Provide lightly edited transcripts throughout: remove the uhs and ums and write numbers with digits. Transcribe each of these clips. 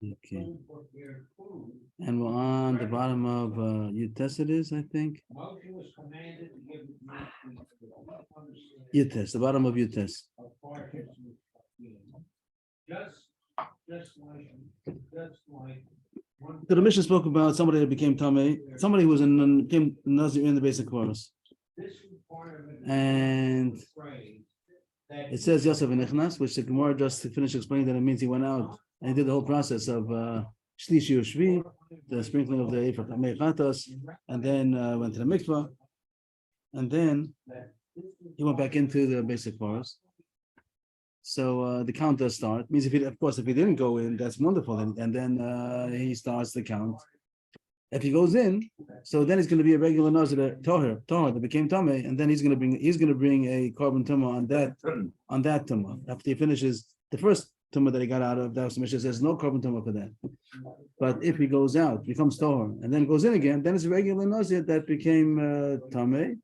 Okay. And we're on the bottom of Yutes it is, I think. Yutes, the bottom of Yutes. So the mission spoke about somebody that became Tameh, somebody who was became Nazir in the basic chorus. And it says Yosef and Ichnas, which the Gemara just to finish explaining that it means he went out and he did the whole process of Shlishi Ushvi, the sprinkling of the Ephraim Tameh Chatas, and then went to the mikvah, and then he went back into the basic chorus. So the count does start. Means if he didn't go in, that's wonderful, and then he starts the count. If he goes in, so then it's going to be a regular Nazir Toher that became Tameh, and then he's going to bring a carbon tumah on that tumah after he finishes the first tumah that he got out of. That Mishnah says no carbon tumah for that. But if he goes out, becomes Toher, and then goes in again, then it's a regular Nazir that became Tameh,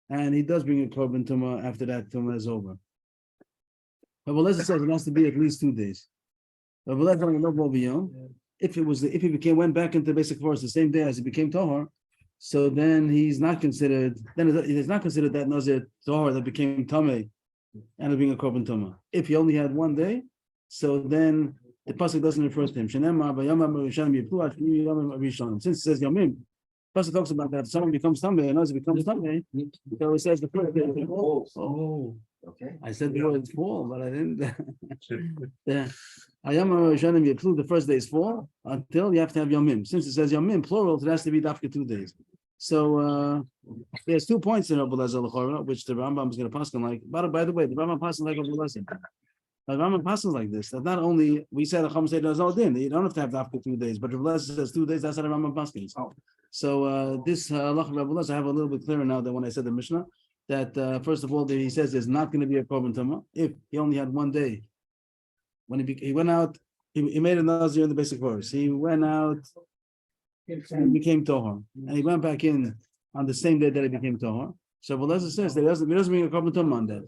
and he does bring a carbon tumah after that tumah is over. But Beleza says it has to be at least 2 days. But if he went back into basic force the same day as he became Tohar, so then he's not considered. Then it's not considered that Nazir Tohar that became Tameh and being a korban tumah. If he only had 1 day, so then the pasuk doesn't refer to him. Since it says Yomim, pasuk talks about that if someone becomes Tameh and Nazir becomes Tameh, so it says the first day. Oh. Okay. I said before it's fall, but I didn't. The first day is fall until you have to have Yomim. Since it says Yomim plural, it has to be after 2 days. So there's 2 points in Rabbi Lezer L'chora, which the Rambam is going to pass on like. By the way, the Rambam passes like Rabbi Lezer. The Rambam passes like this. That not only we said a Chum Seder Zaldin, you don't have to have after 2 days, but Rabbi Lezer says 2 days. That's how the Rambam passes. So this halach Rabbi Lezer I have a little bit clearer now than when I said the Mishnah. That first of all, that he says there's not going to be a korban tumah if he only had 1 day. When he went out, he made a nazir in the basic verse. He went out and became tohar, and he went back in on the same day that he became tohar. So Beleza says that he doesn't bring a korban tumah on that.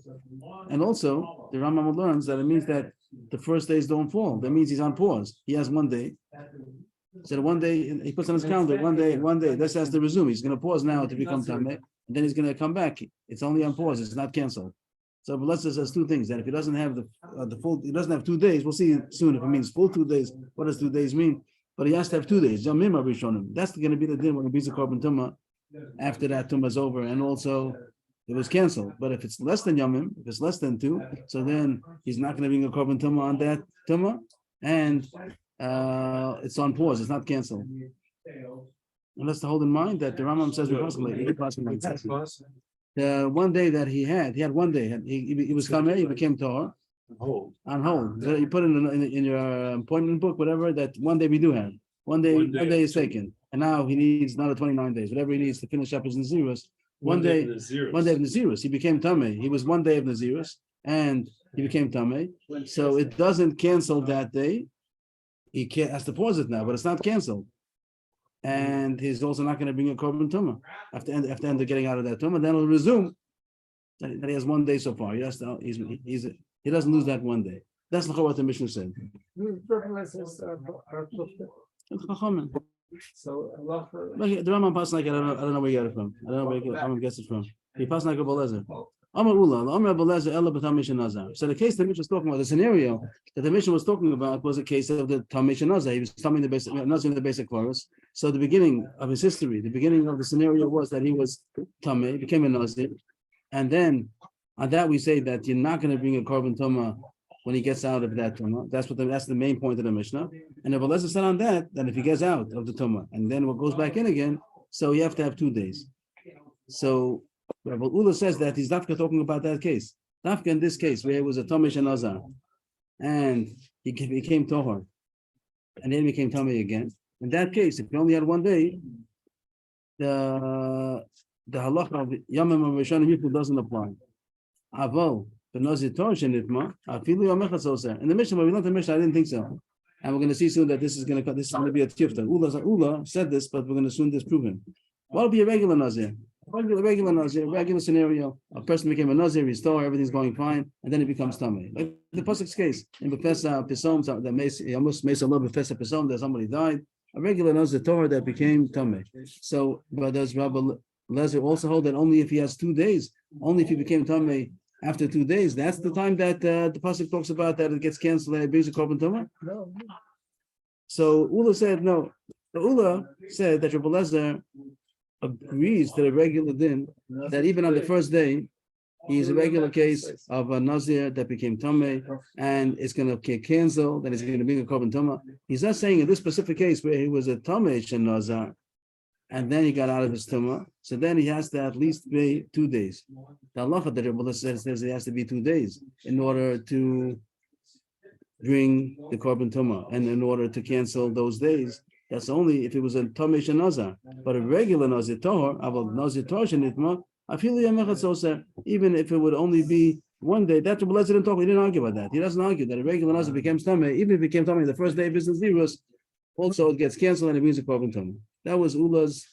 And also, the Rambam learns that it means that the first days don't fall. That means he's on pause. He has 1 day. So 1 day he puts on his calendar. 1 day. This has to resume. He's going to pause now to become tameh. And then he's going to come back. It's only on pause. It's not canceled. So Beleza says 2 things. That if he doesn't have the full, he doesn't have 2 days. We'll see soon if it means full 2 days. What does 2 days mean? But he has to have 2 days. That's going to be the din when he brings a korban tumah after that tumah is over. And also, it was canceled. But if it's less than Yomim, if it's less than 2, so then he's not going to bring a korban tumah on that tumah, and it's on pause. It's not canceled. And let's hold in mind that the Rambam says the 1 day that he had 1 day. He was Kameh, he became Torah. On hold. So you put in your appointment book, whatever, that 1 day we do have. 1 day is taken. And now he needs another 29 days, whatever he needs to finish up his Nazirus. 1 day of Nazirus. He became Tameh. He was 1 day of Nazirus and he became Tameh. So it doesn't cancel that day. He has to pause it now, but it's not canceled. And he's also not going to bring a korban tumah after end of getting out of that tumah. Then he'll resume that he has 1 day so far. He doesn't lose that 1 day. That's what the Mishnah said. So the Rambam passes like I don't know where you got it from. I don't know where Rambam gets it from. He passes like a Beleza. So the case that Mishnah was talking about, the scenario that the Mishnah was talking about was a case of the Tameh Nazar. He was telling the basic Nazar in the basic chorus. So the beginning of his history, the beginning of the scenario was that he was Tameh, became a Nazir, and then on that we say that you're not going to bring a korban tumah when he gets out of that tumah. That's the main point of the Mishnah. And the Beleza said on that if he gets out of the tumah and then what goes back in again, so you have to have 2 days. So Rabbi Ula says that he's not talking about that case. Dafka in this case, where it was a Tameh Nazar, and he became Tohar, and then became Tameh again. In that case, if you only had 1 day, the halacha of Yamim of Rishonim Yiflu doesn't apply. Aval the Nazir Torah Shenitma Afilu Yom Echad Soser. In the Mishnah, when we learned the Mishnah, I didn't think so, and we're going to see soon that this is going to be a tifta. Ula said this, but we're going to soon disprove him. What will be a regular Nazir? Regular Nazir, regular scenario. A person became a Nazir, he's Torah, everything's going fine, and then he becomes Tamei. Like the Pasuk's case in Bethesda Pisom, that almost makes a little Bethesda Pisom that somebody died. A regular Nazir Torah that became Tamei. So, but does Rabbi Lezer also hold that only if he has 2 days, only if he became Tamei after 2 days, that's the time that the Pasuk talks about that it gets canceled and it brings a korban tumah? No. So Ula said no. The Ula said that Rabbi Lezer agrees to the regular din that even on the first day, he's a regular case of a Nazir that became Tameh and it's going to get canceled, then he's going to bring a korban tumah. He's not saying in this specific case where he was a Tameh Shenazar and then he got out of his tumah, so then he has to at least be 2 days. The halacha that Rabbi says it has to be 2 days in order to bring the korban tumah and in order to cancel those days. That's only if it was a Tameh Shenazar, but a regular Nazir Tahor, Nazir Tahor Shenitma, even if it would only be 1 day, that's what didn't talk. He didn't argue about that. He doesn't argue that a regular Nazir becomes Tameh, even if it became Tameh the first day of business Zirus, also it gets canceled and it brings a korban tumah. That was Ula's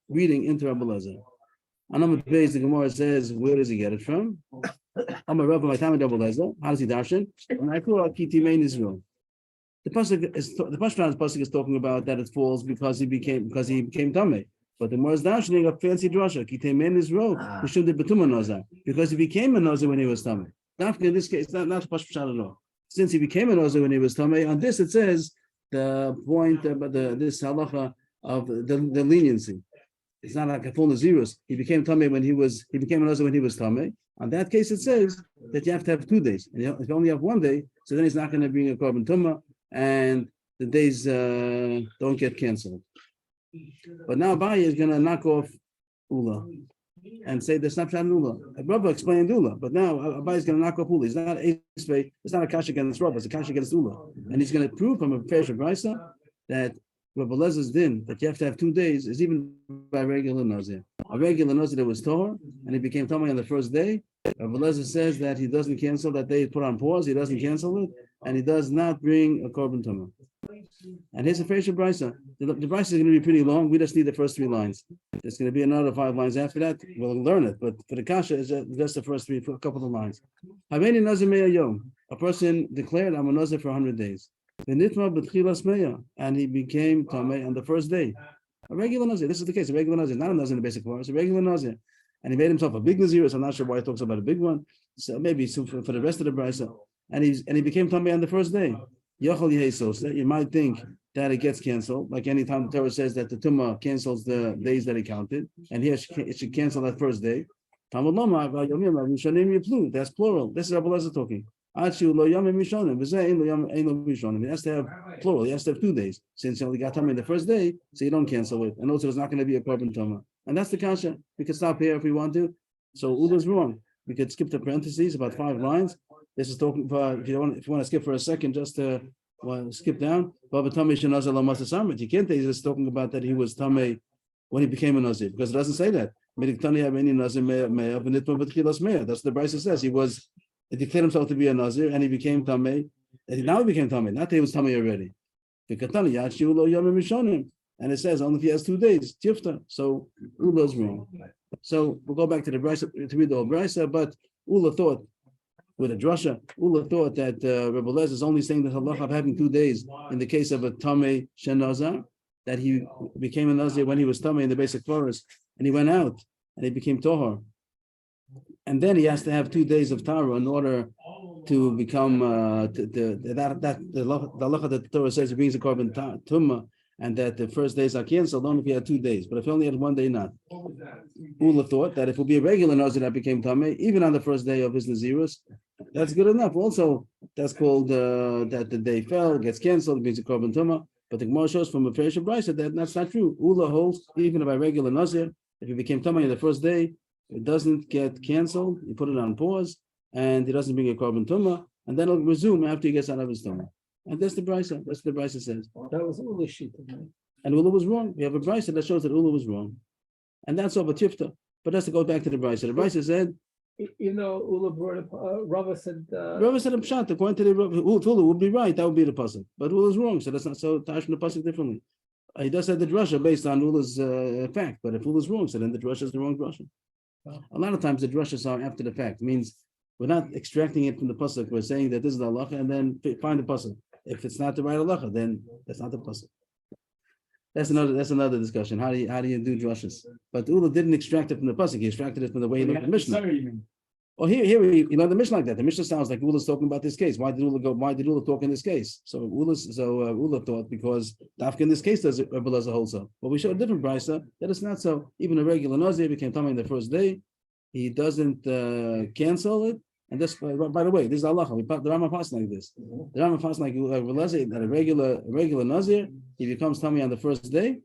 reading into Rabbi Lezer. On number page, the Gemara says, where does he get it from? I'm a Rabbi, my time with Rabbi Lezer. How does he darshan? And I call Kiti Main Israel. The pasuk is talking about that it falls because he became Tameh. But the more is darshaning a fancy drasha. Kiti Main Israel. We should be Betuma Nazar because he became a Nazar when he was Tameh. Not in this case, not Pashpashat at all. Since he became a Nazar when he was Tameh, on this it says the point about this halacha of the leniency. It's not like a full Nazirus. He became Tameh when he became a Nazir when he was Tameh. On that case, it says that you have to have 2 days. And if you only have 1 day, so then he's not going to bring a korban tumah, and the days don't get canceled. But now Abaye is going to knock off Ula and say the snapshot in Ula. Rabba explained Ula, but now Abaye is going to knock off Ula. It's not a kash against Rabba, it's a kash against Ula. And he's going to prove from a Perish of Raisa that Rabbi Lezer's din that you have to have 2 days is even by regular Nazir. A regular Nazir that was Torah and he became Tameh on the first day. Rabbi Lezer says that he doesn't cancel that day, put on pause, he doesn't cancel it, and he does not bring a korban tumah. And here's a Perish of Brisa. The Brisa is going to be pretty long. We just need the first 3 lines. There's going to be another 5 lines after that. We'll learn it, but for the kasha, it's just the first 3, for a couple of lines. Haveni Nazir Me'ah Yom. A person declared, I'm a Nazir for 100 days. And he became Tameh on the first day. A regular Nazir. This is the case. A regular Nazir, not a Nazir in the basic form. It's a regular Nazir. And he made himself a big Nazir. So I'm not sure why he talks about a big one. So maybe for the rest of the Brisa. And he became Tameh on the first day. Yochel Yehesos. You might think that it gets canceled. Like any time the Torah says that the Tumah cancels the days that he counted. And here it should cancel that first day. That's plural. This is Rabbi Lezer talking. He has to have plural. He has to have 2 days. Since you only got Tameh the first day, so you don't cancel it. And also, it's not going to be a korban tumah. And that's the kasha. We could stop here if we want to. So Ula's wrong. We could skip the parentheses, about 5 lines. This is talking about if you want to skip for a second, just to skip down. You can't say it's talking about that he was Tameh when he became a Nazir, because it doesn't say that. That's what the Brisa says. He declared himself to be a Nazir and he became Tameh. And now he became Tameh, not that he was Tameh already. And it says only if he has 2 days, Tifta. So Ula is wrong. So we'll go back to the Brisa to read the whole Brisa, but Ula thought, with a drasha, Ula thought that Rabbi Lezer is only saying the halacha of having 2 days in the case of a Tameh Shenazar, that he became a Nazir when he was Tameh in the basic forest, and he went out and he became Tohar. And then he has to have 2 days of Tara in order to become the halacha that the Torah says he brings a korban tumah, and that the first days are canceled only if he had 2 days. But if he only had 1 day, not. Ula thought that if it would be a regular Nazir that became Tameh, even on the first day of his Nazirus, that's good enough. Also, that's called that the day fell, gets canceled, brings a korban tumah. But the Gemara shows from a Perish of Brisa that that's not true. Ula holds even by regular Nazir, if he became Tameh on the first day, it doesn't get canceled. You put it on pause, and he doesn't bring a korban tumah, and then it'll resume after he gets out of his tumah. And that's the Brisa. That's what the Brisa says. That was Ula's sheet. And Ula was wrong. We have a Brisa that shows that Ula was wrong, and that's all. But Tifta. But that's to go back to the Brisa. The Brisa said, Ula brought up. Rava said. Rava said a pshat. According to the Ula would be right. That would be the pasuk. But Ula is wrong. So that's not so. Tash the pasuk differently. He does have the drasha based on Ula's fact, but if Ula's wrong, so then the drasha is the wrong drasha. A lot of times the drashas are after the fact. Means we're not extracting it from the pasuk. We're saying that this is the halacha, and then find the pasuk. If it's not the right halacha, then that's not the pasuk. That's another discussion. How do you do drashas? But Ula didn't extract it from the pasuk. He extracted it from the way he looked at the Mishnah. Oh, here he learned the Mishnah like that. The Mishnah sounds like Ula's talking about this case. Why did Ula talk in this case? So Ula thought because Dafka in this case does it Rebbe Lezer holds up. But we showed a different brisa that it's not so. Even a regular Nazir became tamei the first day. He doesn't cancel it. And this, by the way, this is halacha. The Rambam passed like this. The Rambam passed like Rebbe Lezer that a regular Nazir, he becomes tamei on the first day.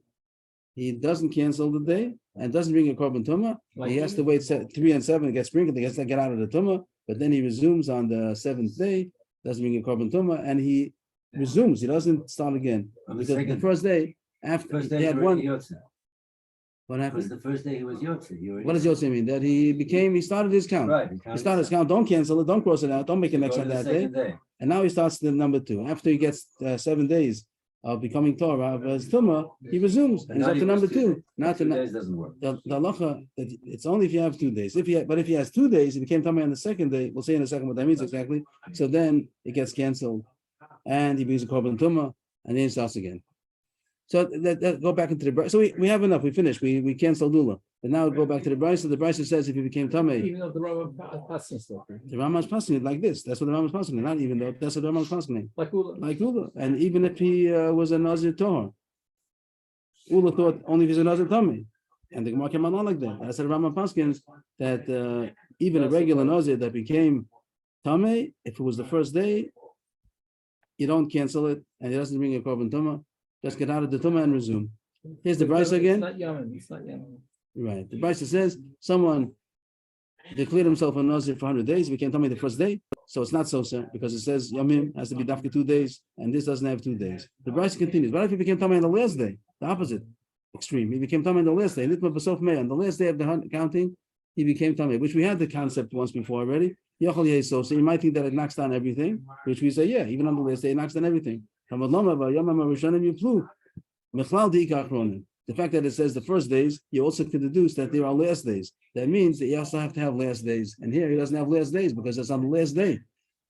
He doesn't cancel the day and doesn't bring a korban tumah. He has to wait 3 and 7 to get sprinkled. He has to get out of the tumah, but then he resumes on the 7th day. Doesn't bring a korban tumah, and he resumes. He doesn't start again because the first day after he had one. What happened? Because the first day he was Yotze. What does Yotze mean? That he started his count. Right. He started his count. Don't cancel it. Don't cross it out. Don't make an X on that day. And now he starts the number 2. After he gets 7 days of becoming Torah of his tumah, he resumes and he's up to number 2. Not 2 days doesn't work. The halacha, it's only if you have 2 days. If he has 2 days, he became tamei on the 2nd day. We'll see in a second what that means exactly. So then it gets canceled, and he brings a korban tumah, and then he starts again. So that go back into the brisa. So we have enough. We finished. We canceled Ula. But now we go back to the brisa. The brisa says if he became tamei, Even though the Rambam passing stuff. the Rambam's passing it like this. That's what the Rambam's passing it. Not even though that's what the Rambam's passing it. Like Ula. Like Ula. And even if he was a Nazir Torah, Ula thought only if he's a Nazir Tamei. And the Gemara came out like that. That's the Rambam Paskins that even a regular Nazir that became Tamei, if it was the first day, you don't cancel it and he doesn't bring a korban tumah. Just get out of the tumah and resume. Here's the brisa again. It's not Yamin. Right. The brisa says someone declared himself a Nazir for 100 days, became tamei the first day. So it's not so, sir, because it says Yamim has to be dafka 2 days, and this doesn't have 2 days. The brisa continues. What if he became tamei on the last day? The opposite extreme. He became tamei on the last day. On the last day of the counting, he became tamei, which we had the concept once before already. So you might think that it knocks down everything, which we say, yeah, even on the last day, it knocks down everything. The fact that it says the first days, you also can deduce that there are last days. That means that you also have to have last days. And here he doesn't have last days because it's on the last day.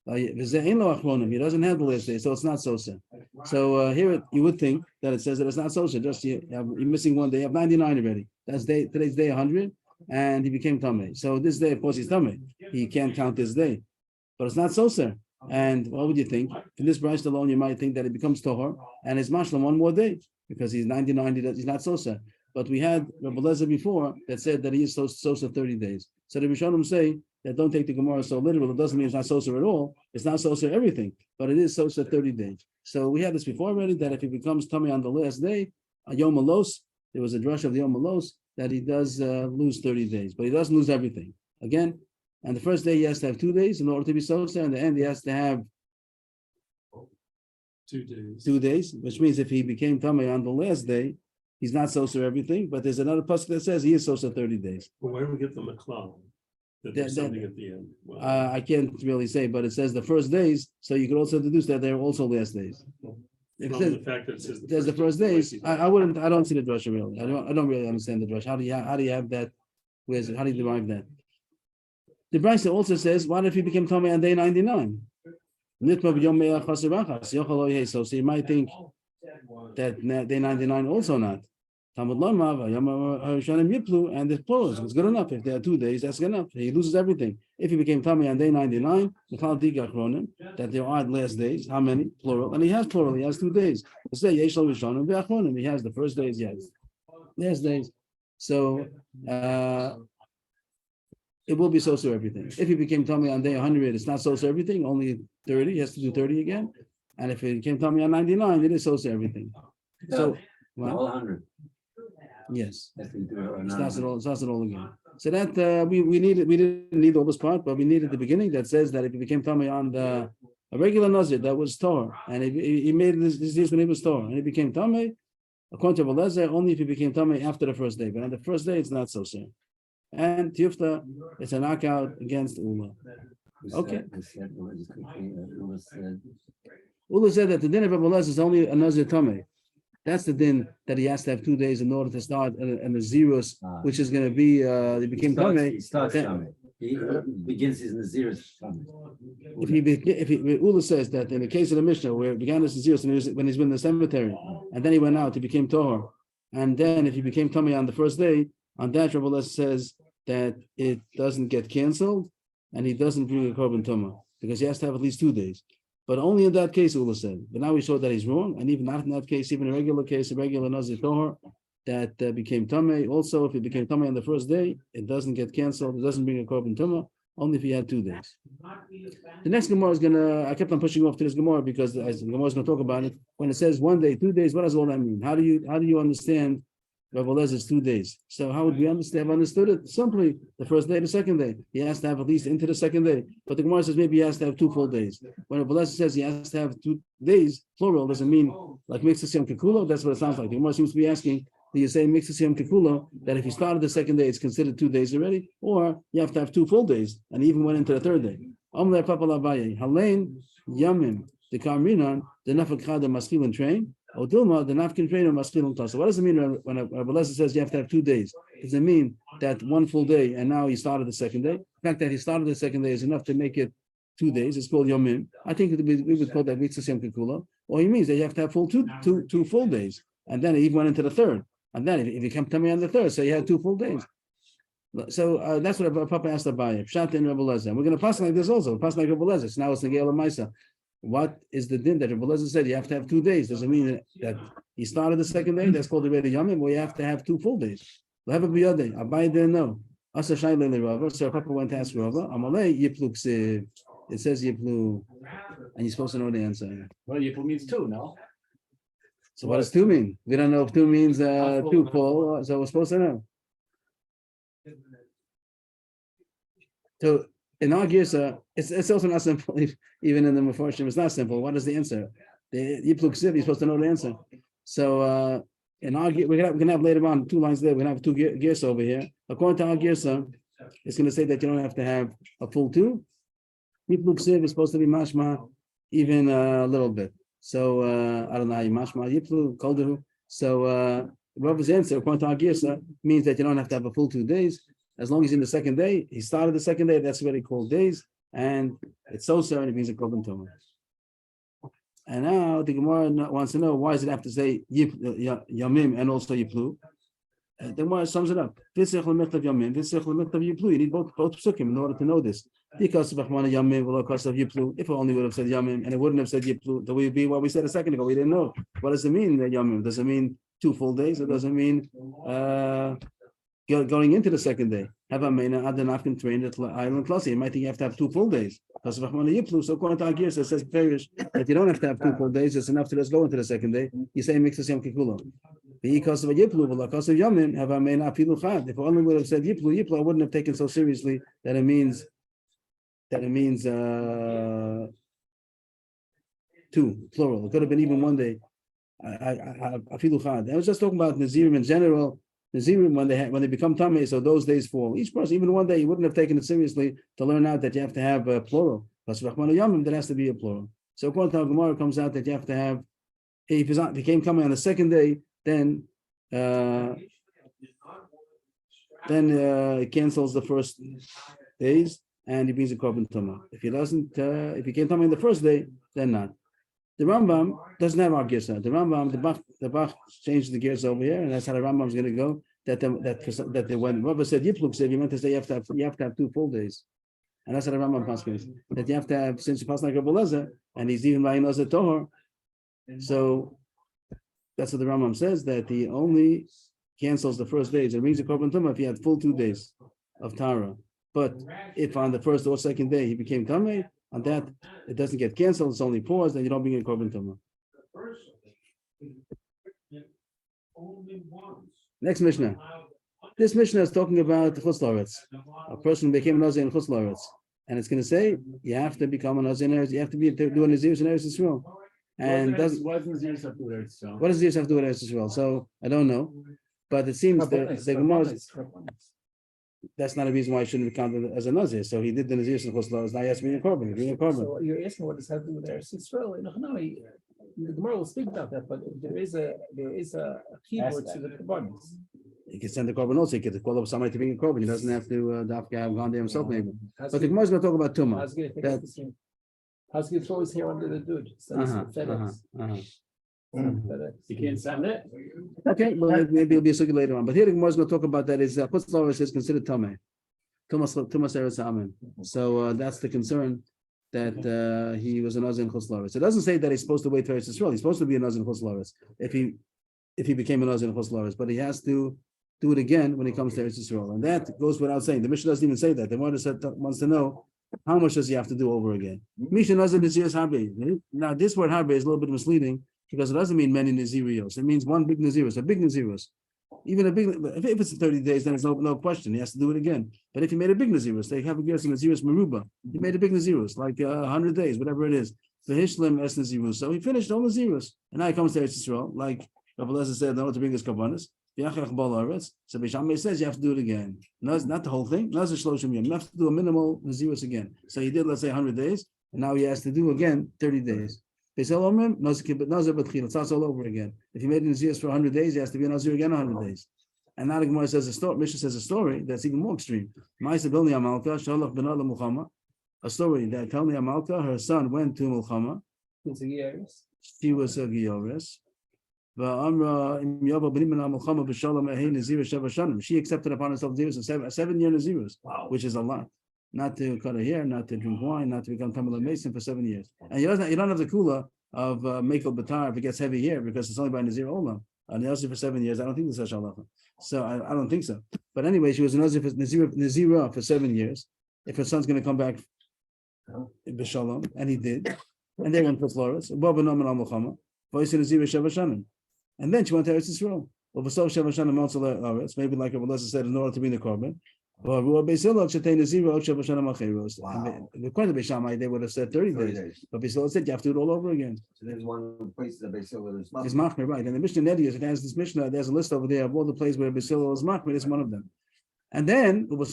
He doesn't have the last day, so it's not sosa. So here you would think that it says that it's not sosa. Just you're missing 1 day. You have 99 already. That's today's day 100, and he became tamei. So this day, of course, he's tamei. He can't count this day, but it's not sosa. And what would you think? In this branch alone, you might think that it becomes tohar and it's mashlam 1 more day because he's 99. He's not sosa. But we had Rebbe Lezer before that said that he is sosa 30 days. So the Rishonim say that don't take the Gemara so literal. It doesn't mean it's not sosa at all. It's not sosa everything, but it is sosa 30 days. So we had this before already that if he becomes tamei on the last day, a Yom Alos, there was a drush of the Yom Alos that he does lose 30 days, but he doesn't lose everything. Again, and the first day he has to have 2 days in order to be sosa, and the end he has to have 2 days. 2 days, which means if he became tamei on the last day, he's not sosa everything. But there's another pasuk that says he is sosa 30 days. But why do we get the McLeod? That there's something at the end. Well, I can't really say, but it says the first days, so you could also deduce that they're also last days. If it from says, the fact that it says there's the first days, I don't see the drush really. I don't really understand the drush. How do you have that? Where is it? How do you derive that? The brisa also says, what if he became tamei on day 99? So you might think that day 99 also not. And the plural is good enough. If there are 2 days, that's good enough. He loses everything. If he became tamei on day 99, that there are last days. How many? Plural. And he has plural. He has 2 days. Let's say he has the first days, yes. Last days. So it will be sosa everything. If he became tamei on day 100, it's not sosa everything, only 30. He has to do 30 again. And if he became tamei on 99, it is sosa everything. So all 100. Yes. That's what you do, or Starts it not. all. Starts it all again. So that we didn't need all this part, but we needed the beginning that says that if he became tamei on a regular nazir that was Torah, and he made this when he was Torah, and he became tamei, according to Rebbe Lezer, only if he became tamei after the first day. But on the first day, it's not so soon. And Tifta, it's a knockout against Ula. Okay. Ula said that the din of Rebbe Lezer is only a nazir tamei. That's the din that he has to have 2 days in order to start and the zeros, which is going to be he became tamei. He starts then- coming. He begins his Nazir's coming. If Ula says that in the case of the Mishnah where it began as zeros when he's been in the cemetery and then he went out, he became Tohar, and then if he became tamei on the first day, on that Rabbi Elazar says that it doesn't get canceled and he doesn't bring a korban tumah because he has to have at least 2 days. But only in that case, Ula said. But now we saw that he's wrong, and even not in that case, even a regular case, a regular Nazir Tohar that became Tamei. Also, if it became Tamei on the first day, it doesn't get canceled. It doesn't bring a korban tumah, only if he had 2 days. The next Gemara is gonna. I kept on pushing off to this Gemara because as the Gemara is gonna talk about it. When it says 1 day, 2 days, what does all that mean? How do you understand Rabbi Elazar's 2 days? So how would we have understood it? Simply the first day, the second day. He has to have at least into the second day. But the Gemara says maybe he has to have 2 full days. When Rabbi Elazar says he has to have 2 days, plural, doesn't mean like Mixas Yom Kikulo. That's what it sounds like. The Gemara seems to be asking, do you say Mixas Yom Kikulo that if he started the second day, it's considered 2 days already? Or you have to have 2 full days and he even went into the third day. Amle Papa Labaye, Halain Yamim, the Karminan, the Nafakha, the Maskil and train. Odilma, the nafkin trainer maskil tasa. What does it mean when Rabbi Elazar says you have to have 2 days? Does it mean that 1 full day and now he started the second day? The fact that he started the second day is enough to make it 2 days. It's called yomim. I think we would call that mitzvah yom kikula. Or he means that you have to have two full days, and then he even went into the third. And then if you come to me on the third, so you had 2 full days. So that's what Papa asked Abaye. Pshat in Rabbi Elazar. We're going to pass like this also. Pass like Rabbi Elazar. So now it's the Geil of Maisa. What is the din that Rabbi Elazar said you have to have 2 days? Does it mean that he started the second day? That's called the Reda Yamim, or you have to have 2 full days. Have a biyade. Abaye didn't know. Asa Shaila le Rava. So Papa went to ask Rava. Amalei Yiplu Ksiv. It says Yiplu, and you're supposed to know the answer. Well, Yiplu means 2, no? So what does 2 mean? We don't know if 2 means 2 full. So we're supposed to know. So in our Girsa, it's also not simple. Even in the Mefarshim, it's not simple. What is the answer? The Yiplu Ksiv, you're supposed to know the answer. So in our we're gonna have later on 2 lines there. We're gonna have 2 Girsa over here. According to our Girsa, it's gonna say that you don't have to have a full 2. Yiplu Ksiv is supposed to be mashma even a little bit. So I don't know how you mashma Yiplu Koldehu. So Rabbi's answer, according to our Girsa, means that you don't have to have a full 2 days. As long as in the second day, he started the second day, that's what he called days, and it's so certain it means a korban tumah. And now the Gemara wants to know, why does it have to say Yamim and also Yiplu? The Gemara sums it up. Yamim, Yiplu. You need both psukim in order to know this. Because of Yamim, because of Yiplu. If it only would have said Yamim and it wouldn't have said Yiplu, that would be what we said a second ago. We didn't know. What does it mean, Yamim? Does it mean 2 full days? Or does it mean going into the second day? Have a maina ad nafkin train at island classy. You might think you have to have 2 full days. Because of Yiplu, so according to our gears, it says perish that you don't have to have 2 full days. It's enough to just go into the second day. You say mixes yom kikulo. Because of a Yiplu, because of Yamim, have a maina afilu chad. If I only would have said Yiplu, I wouldn't have taken so seriously that it means 2 plural. It could have been even 1 day. Afilu chad. I was just talking about Nazirim in general. Nazirim, when they become Tamei, so those days fall. Each person, even 1 day, you wouldn't have taken it seriously to learn out that you have to have a plural. Because Rahman Yamim, there has to be a plural. So according to Gemara, comes out that you have to have, if he became Tamei on the second day, then it cancels the first days and he brings a korban tumah. If he doesn't, if he came Tamei on the first day, then not. The Rambam doesn't have our Girsa. The Rambam, the Bach changed the gears over here, and that's how the Rambam is going to go. That when Rabbi said Yipluk said, you meant to say you have to have 2 full days, and that's how the Rambam passes. That you have to have, since you pass like Rabbi Elazar, and he's even by Elazar Tohar. So that's what the Rambam says, that he only cancels the first days and brings a korban tumah if he had full 2 days of Tara. But if on the first or second day he became Tamei, on that, it doesn't get canceled, it's only paused, and you don't bring in korban tumah. Next Mishnah. This Mishnah is talking about Chutz La'aretz. A person became a Nazir in Chutz La'aretz. And it's going to say, you have to become a Nazir in Eretz, you have to do a Nazir in Eretz Yisrael. And what does Nazir have to do with Eretz? What does Nazir have to do with Eretz Yisrael? So, I don't know. But it seems that the Gemara, that's not a reason why he shouldn't be counted as a Nazir. So he did the Nazir in Chutz La'aretz, now he has to be a korban. So you're asking what does that have to do with Eretz Yisrael? the Gemara will speak about that, but there is a keyboard to the Kabbanis. He can send the korban also. He could call up somebody to bring a korban. He doesn't have to dafka have gone there himself maybe. But the Gemara is going to talk about tumah. How's he That- going to throw his hair under the dude? So it's FedEx. FedEx. You can't send it? Okay, well maybe it'll be a sugi later on. But here the Gemara is going to talk about that is Chutz La'aretz is considered tameh. Tumas Eretz Amen. So that's the concern that he was a Nazir in Chutz La'aretz. It doesn't say that he's supposed to wait for Eretz Yisrael. He's supposed to be a Nazir in Chutz La'aretz if he became a Nazir in Chutz La'aretz, but he has to do it again when he comes to Eretz Yisrael, and that goes without saying. The Mishnah doesn't even say that. The Gemara wants to know how much does he have to do over again. Mishnah Nazir Nazir Harbe. Now this word Harbe is a little bit misleading because it doesn't mean many Nazirios. It means one big Nazirus, a big Nazirus. Even a big, if it's 30 days, then there's no question. He has to do it again. But if he made a big Nazirus, they have a guess in Nazirus Meruba. He made a big Nazirus, like 100 days, whatever it is. The Hishlim es Nazirus. So he finished all Nazirus. And now he comes to Eretz Yisrael, like Rabbi Lezer said, no to bring his kabbanis. So Beishamai says you have to do it again. No, it's not the whole thing. Nazir Shloshim Yom. You have to do a minimal Nazirus again. So he did, let's say, 100 days, and now he has to do again 30 days. Nazir B'tchil. It starts all over again. If he made a Nazirus for 100 days, he has to be a Nazir again 100 days. And now the Gemara says a story. Mishnah says a story that's even more extreme. Ma'aseh Bilni Amalka Shalach ben Ala Mulchama. A story that Bilni Amalka, her son went to Mulchama. She was a Giyoris. She accepted upon herself Nazirus, a 7-year Nazirus, which is a lot. Not to cut her hair, not to drink wine, not to become Tamil Mason for 7 years. And you don't have the kula of Mekel Batar if it gets heavy hair because it's only by Nazir Olam. And Nazir for 7 years, I don't think there's such halacha. So I don't think so. But anyway, she was a Nazira for 7 years. If her son's going to come back b'shalom, and he did, and they went for Flores, and then she went to Eretz Yisrael. Maybe like Rabbi Lezer said, in order to be in the korban. According to Beishamai, they would have said 30 days. But Beisila said you have to do it all over again. So there's one place that Beisila is It's Machmir, right? And the Mishnah Nedius, it has this Mishnah, there's a list over there of all the places where Beisila is Machmir, it's one of them. And then, now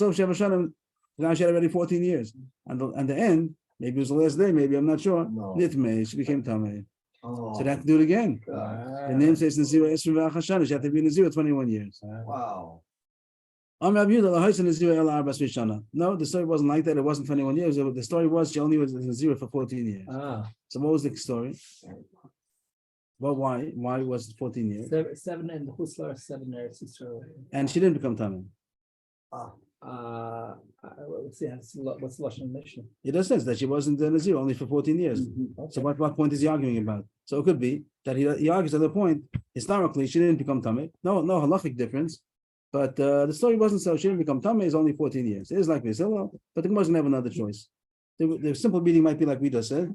she had already 14 years. And the end, maybe it was the last day, maybe, I'm not sure. Nitmei, she became Tamei. So they have to do it again. The name says Nazira Esrim V'Achashana. She had to be Nazira 21 years. Wow. No, the story wasn't like that. It wasn't 21 years. The story was she only was Nazira for 14 years. So what was the story? Well, why? Why was it 14 years? 7 in the Huslar, 7 Eretz Yisrael. And she didn't become Tamei. Let's see, what's the Lashon Mishnah? It does sense that she wasn't a Nazir only for 14 years. Okay. So what point is he arguing about? So it could be that he argues at the point, historically, she didn't become Tamei. No halachic difference. But the story wasn't so. She didn't become Tamei, it's only 14 years. It is like this. But the Gemara doesn't have another choice. The simple meaning might be like we just said.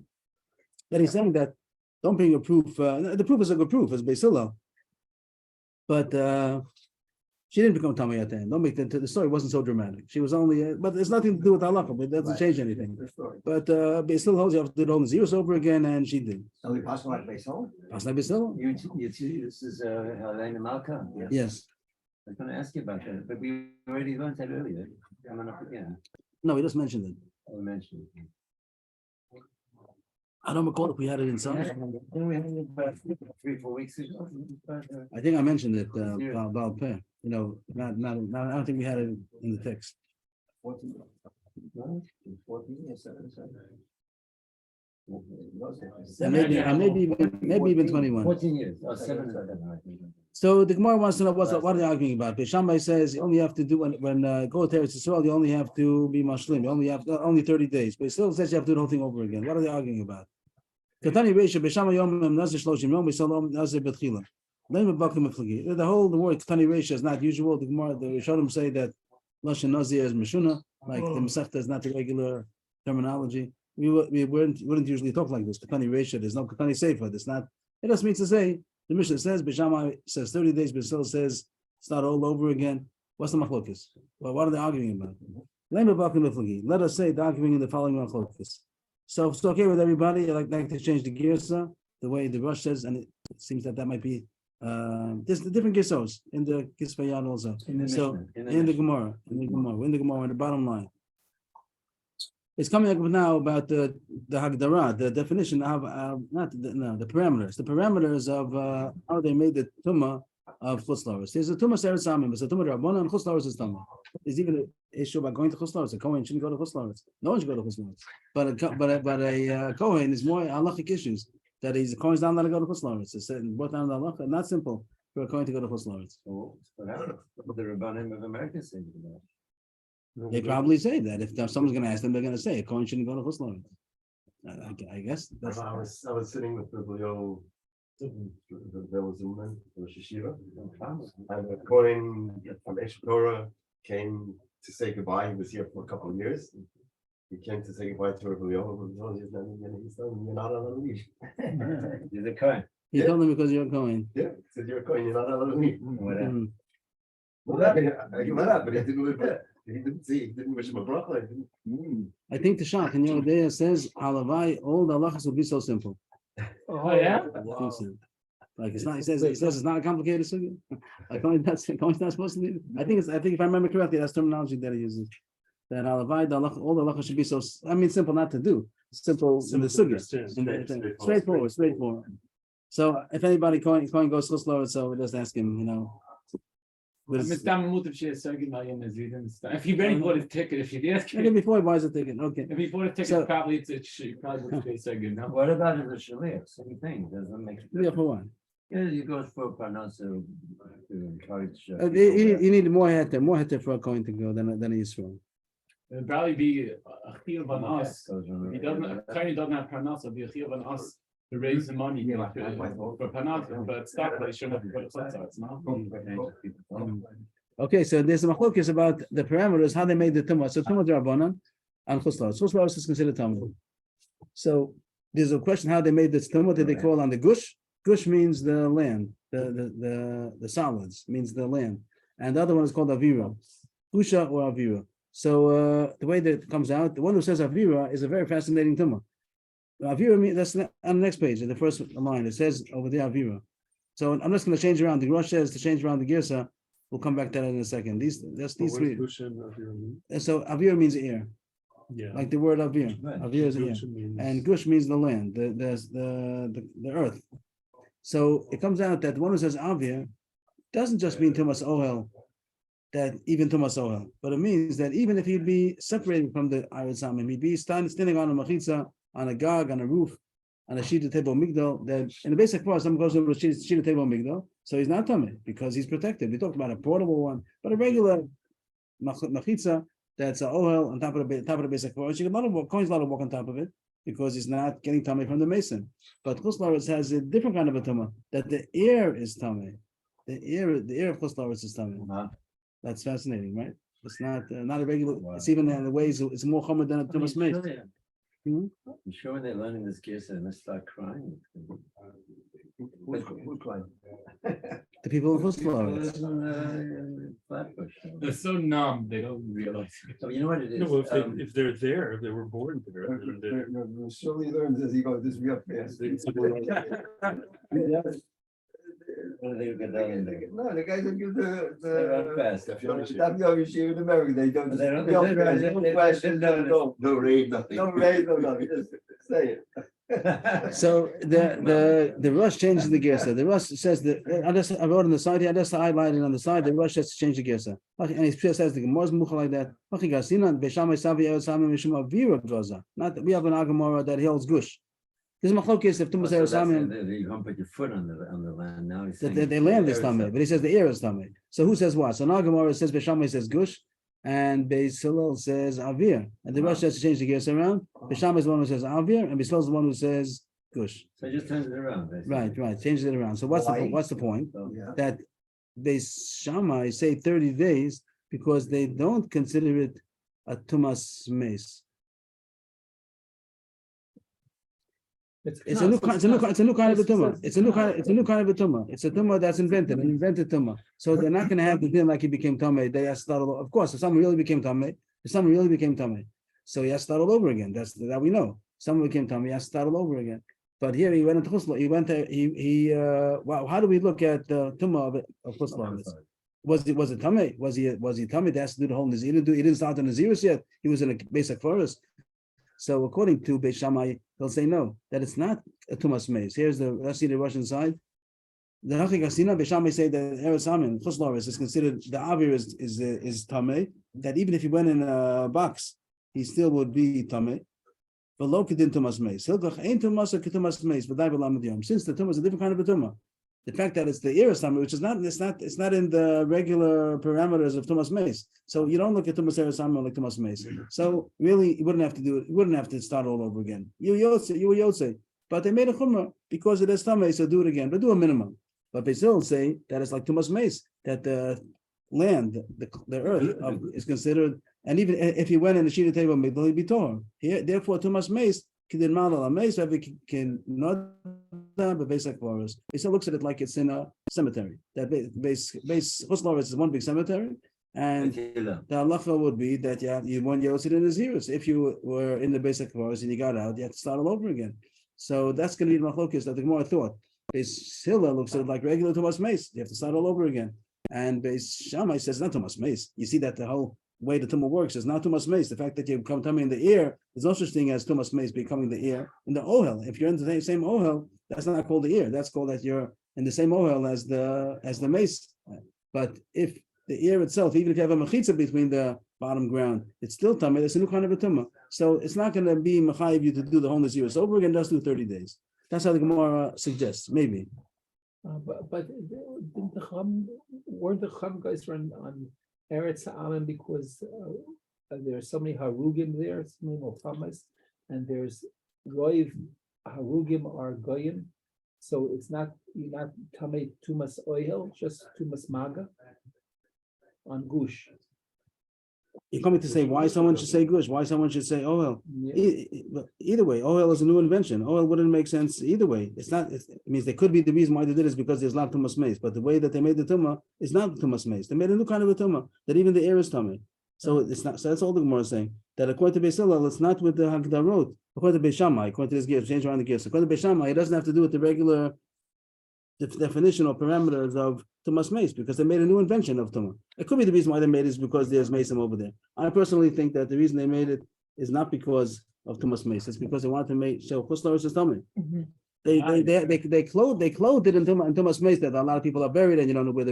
That he's saying that don't bring your proof. The proof is a good proof, it's Beisila. But she didn't become Tamei at the end. Don't make the story wasn't so dramatic. She was only, but it's nothing to do with halakha. It doesn't change anything. But Beisila holds you have to do the whole Nazirus over again, and she did. So we pass like Beisila? That's like Beisila? This is Helena Malka. Yes. I was going to ask you about that, but we already learned that earlier. Coming up again. No, we just mentioned it. I mentioned it. I don't recall if we had it in some. Didn't we have it about 3-4 weeks ago? I think I mentioned it, Baal Peh. You know, not, I don't think we had it in the text. 14, no? 14 years, 7. Maybe even 21. 14 years. Oh, 7. So the Gemara wants to know what are they arguing about? Beishamai says you only have to do when go to Eretz Yisrael, you only have to be mashlim. You only have only 30 days. But it still says you have to do the whole thing over again. What are they arguing about? Katani Reisha Beishamai Yom Nazir Shloshim Yom Beishalom Nazir Betchila. The whole word Katani Reisha is not usual. The Gemara, the Rishonim say that Lashon Nazir is Meshuna, like the Masechta is not the regular terminology. We wouldn't usually talk like this. Katani Reisha, there's no Katani Sefer. It's not. It just means to say. The Mishnah says, Beishamai says 30 days, but still says start all over again. What's the machlokes? Well, what are they arguing about? Let us say they're arguing in the following machlokes. So if it's okay with everybody, I'd like to change the girsa, the way the Rush says, and it seems that might be there's the different girsos in the Kisvayan also. In the Gemara, in the bottom line. It's coming up now about the Hagdara, the definition of the parameters. The parameters of how they made the Tumah of Chutzlaris. There's a Tumah Seretz Samim, it's a Tumah Rabbanan, and Chutzlaris is Tumah. There's even an issue about going to Chutzlaris. A Kohen shouldn't go to Chutzlaris. No one should go to Chutzlaris. But a Kohen is more halachic issues that he's a Kohen's not allowed to go to Chutzlaris. It's brought down the halacha. Not simple for a Kohen to go to Chutzlaris. So, what the Rabbanim of America say about it. They probably say that if someone's going to ask them, they're going to say a Kohen shouldn't go to Chutzlaris. I guess that's. I was sitting with the Leo, there was a woman, Rosh Hashiva, and the Kohen from Esh Torah came to say goodbye. He was here for a couple of years. He came to say goodbye to Rabbi Leo. He's telling me, you're not allowed to leave. He's a Kohen. He told them because you're a Kohen. Yeah, he said you're a Kohen, you're not allowed to leave. Whatever. Mhm. I give it up, but he didn't live there. He didn't wish him a bracha. I think the Shach in Yehuda says Halavai, all the halachas will be so simple. Oh, yeah? I think so. Like it's not. He says it's not a complicated sugya. Like Kohen's not supposed to be. I think if I remember correctly, that's terminology that he uses. That Halavai, all the halachas should be so. I mean, simple not to do. Simple in the sugya. Straightforward. So if anybody Kohen goes Chutzlaritz, so we just ask him. If he already bought his ticket, if he asked Okay, before he buys a ticket. Okay. if he bought a ticket, So- probably would be second. No? What about the shaliach? Same thing. Doesn't make. Yeah, for what? Yeah, he goes for parnasa to encourage. You need more heter for a Kohen to go than a Yisrael. It'd probably be a chiyuv on us. Goes on. If he doesn't, kind doesn't have parnasa, it'd be a chiyuv on us to raise the money for parnasa, but stock they shouldn't have to put it outside. No. Okay, so there's a machlokes about the parameters, how they made the tumah. So tumah d'Rabbanan and Chutzlaritz. Chutzlaritz is considered tumah. So there's a question how they made this tumah. Did they call on the gush? Gush means the land, the solids means the land, and the other one is called avira, gusha or avira. So the way that it comes out, the one who says avira is a very fascinating tumah. Avira means that's on the next page, in the first line. It says over there avira. So I'm just going to change around. The Rosh says to change around the girsa. We'll come back to that in a second. These three. And so avir means ear, Yeah. like the word avir. Avir is ear, and gush means the land, the earth. So it comes out that the one who says avir doesn't just mean tumas ohel, that even tumas ohel, but it means that even if he'd be separated from the Eretz Samim, he'd be standing on a machitza, on a gag, on a roof, on a shita table migdal. That in the basic part, someone goes to a shita table migdal, so he's not tummy because he's protected. We talked about a portable one, but a regular machitza that's a ohel on top of the basic part. You can Kohen's allowed to walk on top of it because he's not getting tummy from the mason. But Chutzlaritz has a different kind of a tumah that the air is tummy. The air of Chutzlaritz is tummy. That's fascinating, right? It's not a regular. Wow. It's even in the ways it's more common than a tumas mace. I'm sure when they're learning this case and they start crying. Who's crying? The people of Chutzlaritz. Flatbush. They're so numb, they don't realize. So you know what it is? No, well, if they're there, if they were born there. then they're- Surely learns as he goes, this real fast. What do they get down in there? No, the guys that give They run fast. Stop young shit in America, they don't. They don't- No they- they- questions, they- no raid, nothing. No raid, no nothing, just say it. So the Rosh changes the girsa. The Rosh says that I wrote on the side here. I just highlighted on the side. The Rosh has to change the girsa, and he says the Gemara is mucha like that. Not we have an Agamora that holds gush. This is machlokes if tumas eresamim. You can't put your foot on the land now. He's That saying they land this there is tamei, but he says the air is tamei. So who says what? So Agamora says Beishamai says gush, and Beis Hillel says avir, and the Rosh has to change the girsa around. Beishamai is the one who says avir, and Beis Hillel is the one who says gush. So just turns it around. basically. Right, changes it around. So what's the point? So, Yeah. That Beis Shammai say 30 days because they don't consider it a tumas mace. It's a new kind of a tumah. It's a new kind of a tumah. It's a tumah that's invented, an invented tumah. So they're not going to have the thing like he became tamei. They have to start all over. Of course, if someone really became tamei, so he has to start all over again. That's that we know. Someone became tamei, he has to start all over again. But here he went into Chusla. He went to wow. How do we look at the tumah of Chusla? Was it tamei? Was he tamei? That has to do the whole nazir. He didn't start the naziris yet. He was in a basic forest. So according to Beis Shammai, they'll say no, that it's not a tumas meis. Let's see the Russian side. The Hachik Asina, Beis Shammai say that Eretz Amin, Chutz La'aretz, is considered, the Avir is Tameh, that even if he went in a box, he still would be Tameh. But lo kedin tumas meis. Hilchach ein tumas or ketumas meis. V'day b'lamad yom. Since the tumah is a different kind of a tumah, the fact that it's the iris tumah, which is not, it's not in the regular parameters of tumas meis. So you don't look at tumas iris tumah like tumas meis. So really, you wouldn't have to do it. You wouldn't have to start all over again. You were yotze, but they made a chumrah because it is tumah, so do it again, but do a minimum. But they still say that it's like tumas meis, that the land, the earth is considered. And even if he went in the Shita table, he'll be torn. Here, therefore, Tumas Meis, Kidin Malala Meis, can not but basic forest. He still looks at it like it's in a cemetery. That base Chutz is one big cemetery. And the halacha would be that you want Yosid in his ears. If you were in the basic forest and you got out, you have to start all over again. So that's going to be machlokes that the Gemara thought. Beis Hillel looks at it like regular Tumas Meis. You have to start all over again. And Beis Shammai says not Tumas Meis. You see that the whole way the tumah works is not tumas meis. The fact that you become tummy in the ear, there's no such thing as tumas meis becoming the ear in the ohel. If you're in the same ohel, that's not called the ear. That's called that you're in the same ohel as the mace. But if the ear itself, even if you have a mechitza between the bottom ground, it's still tummy. It's a new kind of a tumah. So it's not going to be mechayiv you to do the whole year over again. Just do 30 days. That's how the Gemara suggests. Maybe. But didn't weren't the Chum guys run on Eretz Amen because there are so many Harugim there, so many Mohammeds, and there's Roiv Harugim or Goyim, so it's not Tamei Tumas Oil, just Tumas Maga on Gush. You're coming to say why someone should say gush, why someone should say ohel. Yeah. Either way, ohel is a new invention. Ohel wouldn't make sense either way. It means there could be the reason why they did it is because there's not tumas meis, but the way that they made the tumah is not tumas meis. They made a new kind of a tumah that even the air is tummy. So it's not. So that's all the Gemara is saying, that according to Beis Hillel, it's not with the Hagdarot. According to Beis Shammai, according to this gear, change around the gears. According to Beis Shammai, it doesn't have to do with the regular definition or parameters of tumas meis, because they made a new invention of tumah. It could be the reason why they made it is because there's mesim over there. I personally think that the reason they made it is not because of tumas meis. It's because they wanted to make show Chutz La'aretz tummy. They clothed it in tumas meis that a lot of people are buried and you don't know where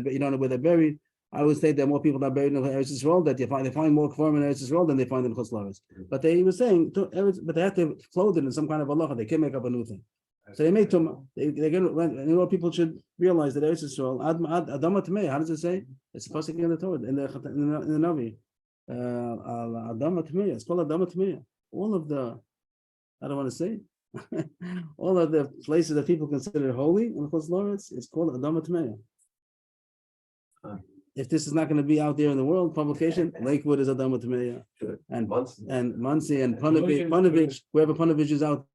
they're buried. I would say that more people are buried in Eretz Yisrael, that they find more kvarim in Eretz Yisrael than they find in Chutz La'aretz. But they were saying, but they have to clothe it in some kind of halacha. They can't make up a new thing. So they made tumah. People should realize that Eretz Yisrael, Adama Tmei. How does it say? It's supposed to be in the Torah, in the Navi. Adama Tmei. It's called Adama Tmei. All of the, I don't want to say, all of the places that people consider holy in Chutz La'aretz, it's called Adama Tmei. If this is not going to be out there in the world publication, Lakewood is Adama Tmei, and Muncie and Panovich, wherever Panovich is out.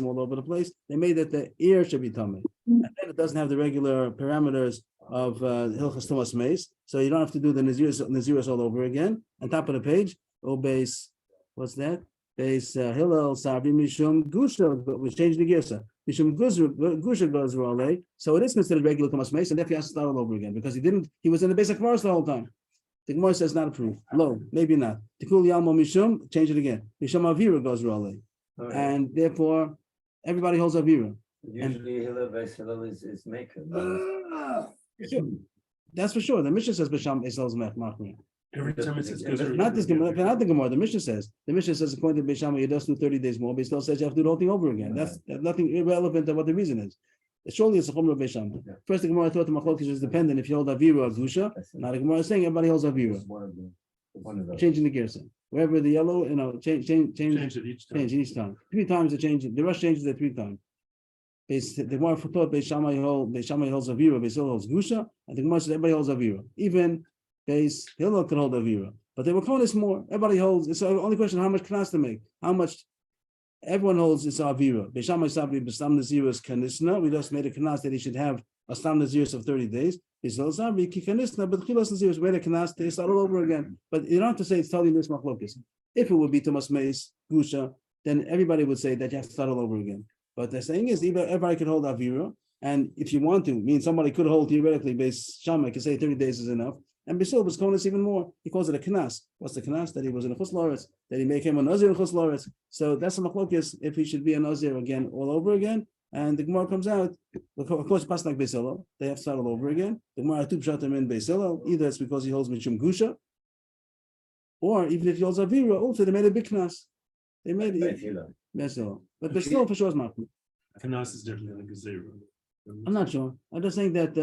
All over the place. They made that the ear should be tummy, and then it doesn't have the regular parameters of Hilchas Tumas Meis, so you don't have to do the Naziris all over again. On top of the page, Beis, what's that? Beis Hillel Sabri Mishum Gusha, but we changed the Girsa. Mishum Gusha goes Raleigh, so it is considered regular Tumas Meis, and therefore he has to start all over again because he was in the basic forest the whole time. The Gemara says not approved. Low, maybe not. Tikul Yalmo Mishum, change it again. Mishum Avira goes Raleigh, and therefore everybody holds Avira. Usually Beis Hillel is maker. That's for sure. The Mishnah says Bisham Esel's Machmir. Every time it says Not this Gemara, not the Gemara. The Mishnah says according to Bisham, you just do 30 days more, but he still says you have to do the whole thing over again. That's nothing irrelevant to what the reason is. Surely it's a Chumrah Bisham. First, the Gemara thought the Machlokes was dependent if you hold Avira or Gusha. Now the Gemara is saying everybody holds Avira. Changing the gears. Wherever the yellow, change it each time. 3 times it changes. The Rush changes it 3 times. The Gemara thought Beis Shammai holds Avira, Beis Hillel holds Gusha, and the Gemara says everybody holds Avira. Even Beis Hillel can hold Avira, but they were calling this more. Everybody holds. It's the only question: how much knas to make? How much? Everyone holds it's Avira. Beis Shammai Sabri B'Stam Naziris Kanisna. We just made a knas that he should have a Stam Naziris of 30 days. Beis Hillel Sabri Kikanisna, but Chilas Naziris made a knas. They start all over again. But you don't have to say it's totally this machlokes. If it would be Tumas Meis Gusha, then everybody would say that you have to start all over again. But the saying is, everybody could hold Avira, and if you want to, mean somebody could hold theoretically based Shammai could say 30 days is enough. And Basil was calling this even more. He calls it a knas. What's the knas? That he was in a chutz la'aretz, that he make him a nazir in chutz la'aretz. So that's a machlokes if he should be a nazir again all over again. And the Gemara comes out, of course, pas like Basil, they have to start all over again. The Gemara two pshatim in Basil, either it's because he holds mishum gusha, or even if he holds avira, also they made a big knas. They made it Basil, but Basil for sure is machmir. Kanas is different than a gazera. I'm not sure. I'm just saying that.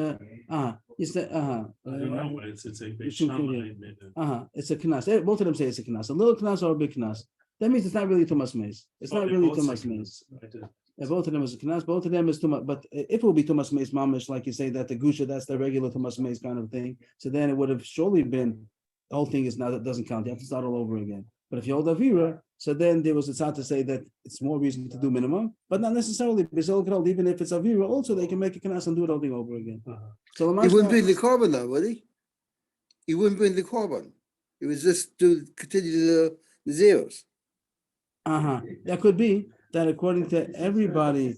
You said. I don't know what it's a big Shum shaman. Kiyah. It's a knas. Both of them say it's a knas. A little knas or a big knas. That means it's not really Tumas Meis. It's not really Tumas Meis. Both of them is a knas. Both of them is Tumas. But if it will be Tumas Meis mamish, like you say that the gusha, that's the regular Tumas Meis kind of thing. So then it would have surely been the whole thing is now that doesn't count. You have to start all over again. But if you hold avira, so then there was a tzad to say that it's more reason to do minimum, but not necessarily. Even if it's avira, also they can make a knas and do it all over again. So He wouldn't bring the korban now, would he? He wouldn't bring the korban. He was just to continue the zeros. That could be that according to everybody,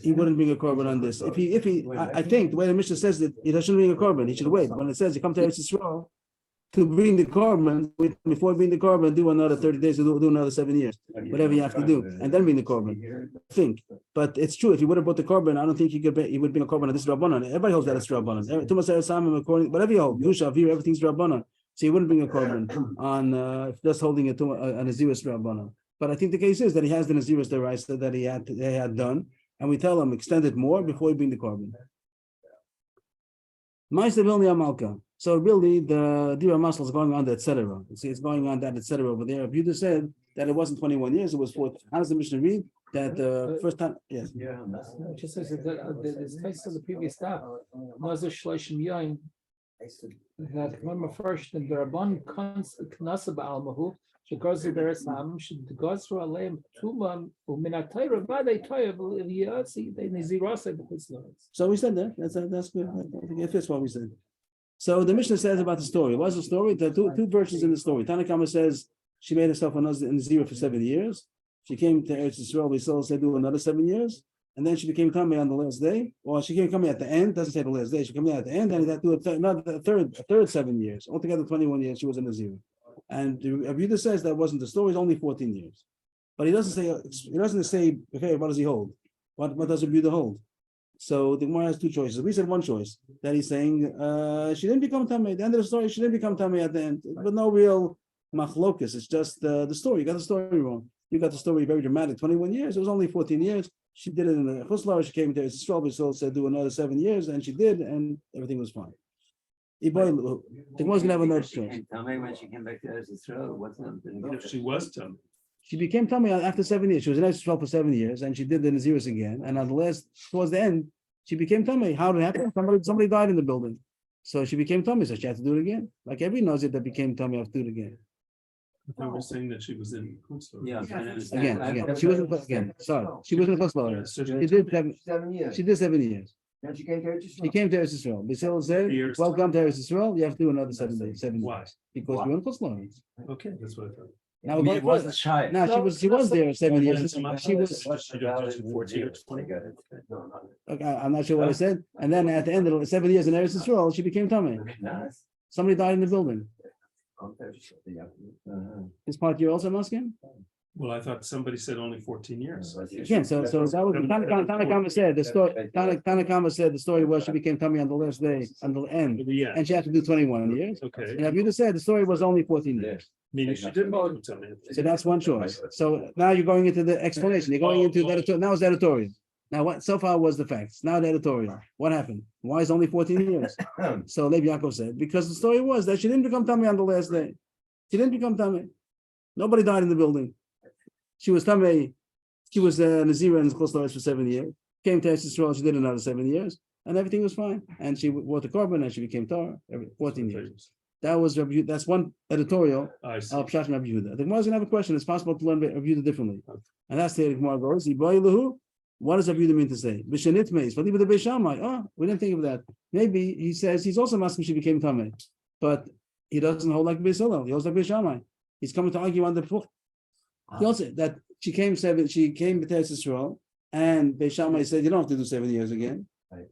he wouldn't bring a korban on this. If he, I think the way the Mishnah says that he shouldn't bring a korban, he should wait. When it says you come to Eretz Yisrael to bring the korban, before bring the korban, do another 30 days, do another 7 years, whatever you have to do, and then bring the korban. I think, but it's true. If he would have brought the korban, I don't think he would bring a korban on this Rabbanan. Everybody holds that it's Rabbanan. Tumas Eretz Amim, according, whatever you hold, Yusha, Avir, everything's Rabbanan. So he wouldn't bring a korban on just holding it to a Naziris Rabbanan. But I think the case is that he has the Naziris Deraisa that they had done, and we tell him extend it more before we bring the korban. Ma'aser Vilni Amalka. So really, the Dira Masal is going on that etc. It's going on that etc. over there. If you just said that it wasn't 21 years, it was 4. How does the Mishnah read that the first time? Yes. It just says that there's space of the previous stuff. Nazir Shloshim Yain. That remember first in the Rabban Knasa Ba'almahu. Shegozer Beresam should Gozer Aleim Tuman Uminatayra Vade Toyev Yasi they Nizirasa the Pislas. So we said that. That's good. I think it fits what we said. So the Mishnah says about the story. What's the story? There are two versions in the story. Tanakama says she made herself a Nazir for 7 years. She came to Eretz Yisrael. We saw say do another 7 years, and then she became Tamei on the last day. Or she came Tamei at the end. Doesn't say the last day. She came at the end, and had to do a third 7 years. Altogether 21 years. She was a Nazir. And Abuda says that wasn't the story. It's only 14 years. But he doesn't say. Okay, what does he hold? What does Abuda hold? So the Gemara has two choices. We said one choice that he's saying she didn't become Tamei. At the end of the story, she didn't become Tamei at the end, but no real machlokus. It's just the story. You got the story wrong. You got the story very dramatic. 21 years. It was only 14 years. She did it in the Chuslar. She came to Israel. So said do another 7 years, and she did, and everything was fine. The Gemara's gonna have another choice. Tell me when she came back to Eretz Yisrael, what's up? She was Tamei. She became Tamei after 7 years. She was in Eretz Yisrael for 7 years, and she did the Naziris again. And on the last, towards the end, she became Tamei. How did it happen? Somebody died in the building, so she became Tamei. So she had to do it again. Like every Nazir that became Tamei, have to do it again. They were saying that she was in Kutzler. Yeah, I'm trying to understand. Again. She wasn't again. Sorry, she wasn't a first So She did 7 years. She did 7 years. Then she came to Eretz She came to Eretz Yisrael. Basil said, Years. "Welcome to Eretz Yisrael. You have to do another 7 days, 7 Why? years, because you're in Chuslar." Okay, that's what I thought. Now, It wasn't shy. no, she was there 7 years. She was. She did 14 or 20. Okay, I'm not sure what I said. And then at the end of the 7 years in Eretz Yisrael, she became Tamei. Nice. Somebody died in the building. Is part year also Muskin? Well, I thought somebody said only 14 years. Again, so that was Tanakama said the story. Tanakama said the story was she became Tamei on the last day, on the end, Yeah, and she had to do 21 years. okay. And Abuda said the story was only 14 years. Meaning she didn't become Tamei. So that's one choice. So now you're going into the explanation. You're going into the editorial. Now it's editorial. Now what so far was the facts. Now the editorial. What happened? Why is it only 14 years? So Lev Yaakov said, because the story was that she didn't become Tamei on the last day. She didn't become Tamei. Nobody died in the building. She was Tamei. She was Nazira in Chuslar for 7 years. Came to Eretz Yisrael. She did another 7 years, and everything was fine. And she wore the korban, and she became Torah. 14 years. That was Rabbi. That's one editorial I see. of Pshat Rabbi Yehuda. The Gemara's gonna have a question. It's possible to learn Rabbi Yehuda differently, and that's the Gemara goes. What does Rabbi Yehuda mean to say? B'shenit meis, but even the Beis Shammai. Oh, we didn't think of that. Maybe he says he's also asking she became Tamei, but he doesn't hold like Beis Hillel. He holds like Beis Shammai. He's coming to argue on the book. He also that she came to Eretz Yisrael, and Beis Shammai said, you don't have to do 7 years again. Right.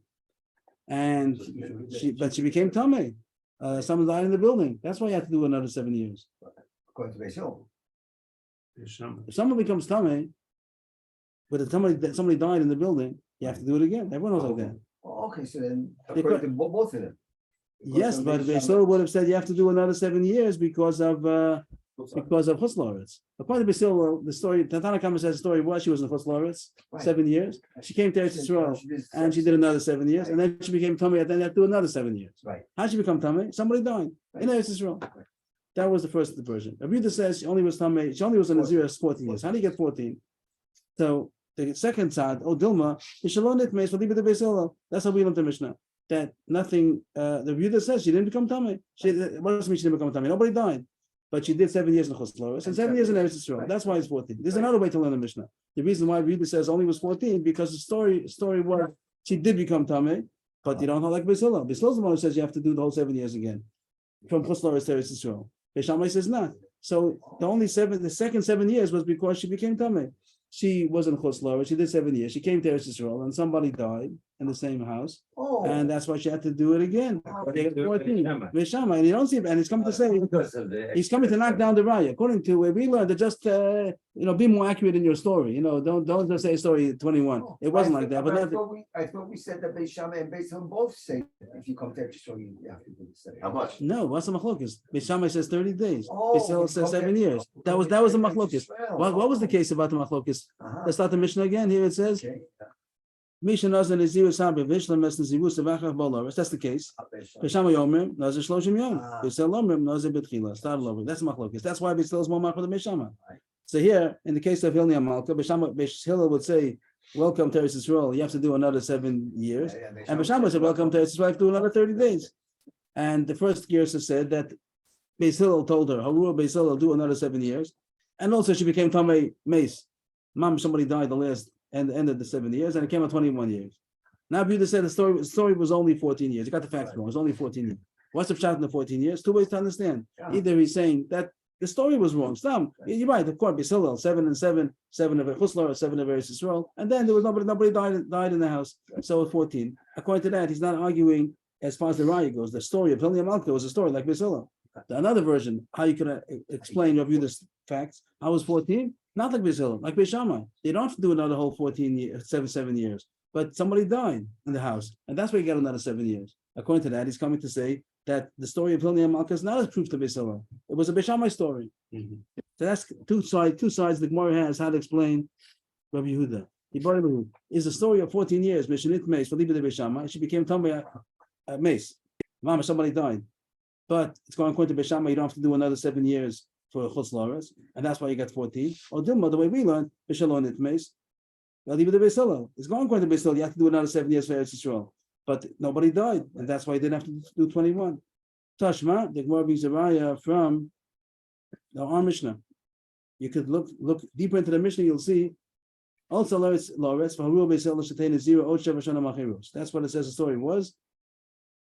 And she became Tameh. Someone died in the building. That's why you have to do another 7 years. According to Beis Hillel. If someone becomes Tameh, but if somebody died in the building, you have to do it again. Everyone knows like that. Oh, okay, so then Because- according to both of them. Yes, but Beis Hillel would have said you have to do another 7 years because of Chutz La'aretz. According to Beis Hillel, the story, Tanakh Kama says the story was she was in Chutz La'aretz Right. 7 years. She came to Eretz Yisrael and she did another 7 years, and then she became Tameh, and then you have to do another 7 years. Right. How did she become Tameh? Somebody died in Eretz Yisrael. That was the first version. Rabbi Yehuda says she only was Tameh, she only was in Nazirah 14 years. How do you get 14? So the second side, Dilma, that's how we learned the Mishnah. That nothing, the Yehuda says she didn't become Tameh. What does it mean she didn't become Tameh? Nobody died. But she did 7 years in Chutz La'aretz and 7 years in Eretz Yisrael. That's why it's 14. There's another way to learn the Mishnah. The reason why Yehuda says only was 14 because the story was she did become Tameh, but you don't know like Beis Hillel. Beis Hillel says you have to do the whole 7 years again from Chutz La'aretz to Eretz Yisrael. Beis Shammai says not. So the second 7 years was because she became Tameh. She was in Chutz La'aretz. She did 7 years. She came to Eretz Yisrael, and somebody died in the same house, Oh. and that's why she had to do it again. They got Do it 14. Beis Shammai. Beis Shammai, and you don't see, and he's coming to say Because of the. he's coming to knock down the raya. According to where we learned, to just be more accurate in your story. Don't just say story 21. It wasn't like that, but I that, thought we said that Beis Shammai and Beis Hillel both say if you come to Eretz Yisrael, you have to do the same. How much? no. What's the machlokes? Beis Shammai says 30 days. Oh, Beis Hillel says 7 years. That was the machlokes. What was the case about the machlokes? Let's start the Mishnah again. Here it says, Misha Nazar Naziru Sabi Vishlam Es Naziru Savachach Bolaris. That's the case. Beis Shammai Yomrim Nazar Shloshim Yom. Beis Hillel Omrim Nazar B'tchila. Start all over. That's machlokes. That's why Beis Hillel is more machlokes than Beis Shammai. So here, in the case of Hilni Amalka, Beis Hillel would say, "Welcome to Eretz Yisrael. You have to do another 7 years." And Beis Shammai said, "Welcome to Eretz Yisrael. You have to do another 30 days." And the first Gersa said that Beis Hillel told her, "Harua Beis Hillel do another 7 years," and also she became Tamei Mace. Mom, somebody died the last and ended the 7 years, and it came out 21 years. Now Yehuda said the story was only 14 years. You got the facts wrong. It was only 14 years. What's the pshat in the 14 years? Two ways to understand. Either he's saying that the story was wrong. You're right. Of course, Beis Hillel 7 and 7, 7 of Chutz La'aretz, 7 of Eretz Yisrael, and then there was nobody died in the house. So at 14, according to that, he's not arguing as far as the raya goes. The story of Hilni Amalka was a story like Beis Hillel. Another version, how you can explain your view this facts. I was 14, not like Beis Hillel, like Beis Shammai. You don't have to do another whole 14 years, 7 years. But somebody died in the house, and that's why you get another 7 years. According to that, he's coming to say that the story of Hilni Amalka is not as proof to Beis Hillel. It was a Beis Shammai story. So that's two sides the Gemara has how to explain Rabbi Yehuda. Is the story of 14 years, Mishnit Meis, for Beis Shammai. She became Tamei Meis. Mama, somebody died. But it's going according to Beis Shammai, you don't have to do another 7 years for Chutz La'aretz, and that's why you get 14. Or Dilma, the way we learned, Bishalonit Meis. It's going according to Beis Hillel, you have to do another 7 years for Eretz Yisrael. But nobody died, and that's why you didn't have to do 21. Tashma, the Gemara brings a raya from our Mishnah. You could look deeper into the Mishnah, you'll see also La'aretz for Harua Beis Hillel Shetei Nazira Od Sheva Shana Machiros. That's what it says the story was.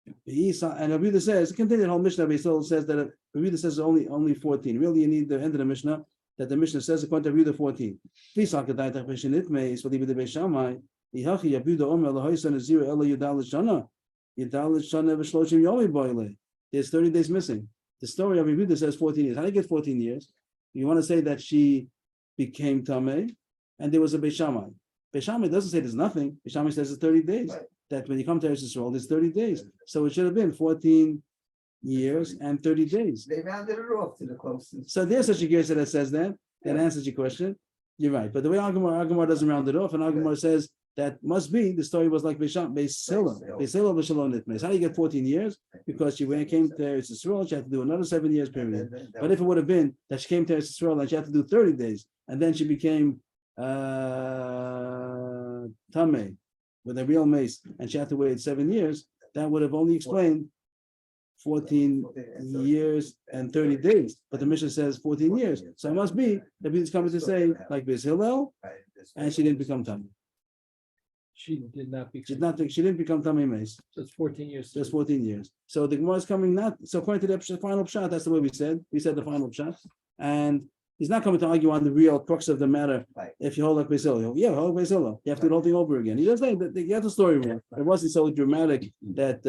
And Rabbi Yehuda says, continue the whole Mishnah. Beis Hillel says that Rabbi Yehuda says only 14. Really, you need the end of the Mishnah that the Mishnah says according to Rabbi Yehuda 14. Please talk about that. Mishnit Meis for Libid Beis Shammai. Yihachi Rabbi Yehuda Omer Lahoysa Nazira Ela Yudal Shana Yudal Shana V'Shloshim Yomi Boile. There's 30 days missing. The story of Rabbi Yehuda says 14 years. How do you get 14 years? You want to say that she became Tamei, and there was a Beis Shammai. Beis Shammai doesn't say there's nothing. Beis Shammai says it's 30 days. Right. That when you come to Eretz Yisrael, there's 30 days. So it should have been 14 years and 30 days. They rounded it off to the closest. So there's such a case that says that answers your question. You're right. But the way Agamar doesn't round it off, and Agamar says that must be the story was like Beis Hillel, Beis Hillel V'Shalom Nitmeis. How do you get 14 years? Because she came to Eretz Yisrael, she had to do another 7 years period. But if it would have been that she came to Eretz Yisrael and she had to do 30 days, and then she became Tamei with a real mace, and she had to wait 7 years, that would have only explained 14 years and 30 days. But the Mishnah says 14 years. So it must be that he's coming to say, like Beis Hillel, and she didn't become Tamei. She did not She become. didn't become Tamei Mace. So it's 14 years. Just 14 years. So the Gemara is coming not, so according to the final pshat, that's the way we said. We said the final pshat. And He's not coming to argue on the real crux of the matter. Right. If you hold like Basil, yeah, hold like Basil. You have to do the whole thing over again. He doesn't say that you have the story wrong. It wasn't so dramatic that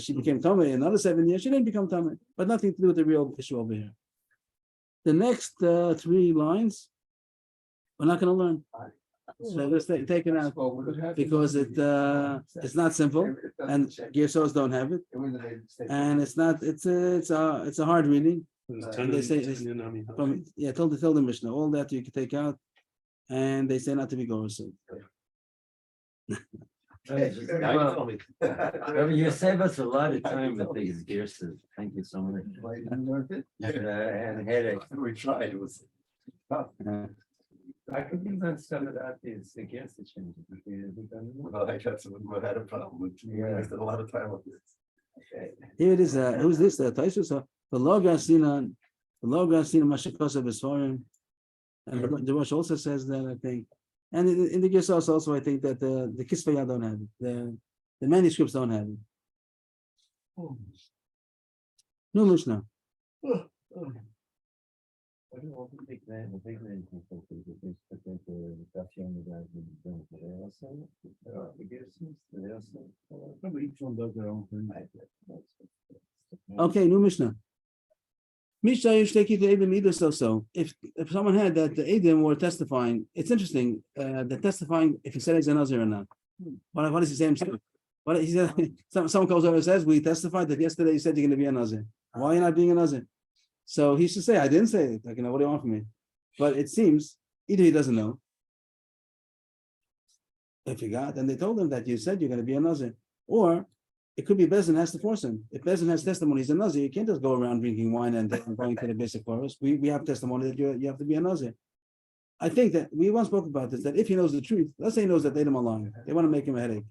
she became Tameh in another 7 years. She didn't become Tameh, but nothing to do with the real issue over here. The next 3 lines, we're not going to learn. So let's take it out because it's not simple and Gersos don't have it, and it's not. It's a hard reading. They say from till the Mishnah. All that you can take out, and they say not to be going soon. Rabbi, you save us a lot of time with these gears. Thank you so much. And headache. We tried, it was tough. I could even some of that is the gears to change. Well, I got some, I had a problem with, I wasted a lot of time on this. Here it is. Who's this? Taisus. The Logasina Mashikosa Besforim. And the Rosh also says that, I think. And in the Gersos also, I think that the Kisvaya don't have it. The manuscripts don't have it. No Mishnah. Probably each one does their own thing. Okay, new Mishnah. Mishnah Yishteki to Edom Edus also. If someone had that the Edom were testifying, it's interesting. The testifying if he said he's a Nazir or not. What does he say himself? What he said? Someone comes over and says, "We testified that yesterday you said you're going to be a Nazir. Why are you not being a Nazir?" So he should say, "I didn't say it." Like, what do you want from me? But it seems either he doesn't know. If he got, and they told him that you said you're going to be a Nazir, or it could be Bezin has to force him. If Bezin has testimony, he's a Nazir. You can't just go around drinking wine and going to the basic chorus. We have testimony that you have to be a Nazir. I think that we once spoke about this, that if he knows the truth, let's say he knows that they are lying, they want to make him a headache.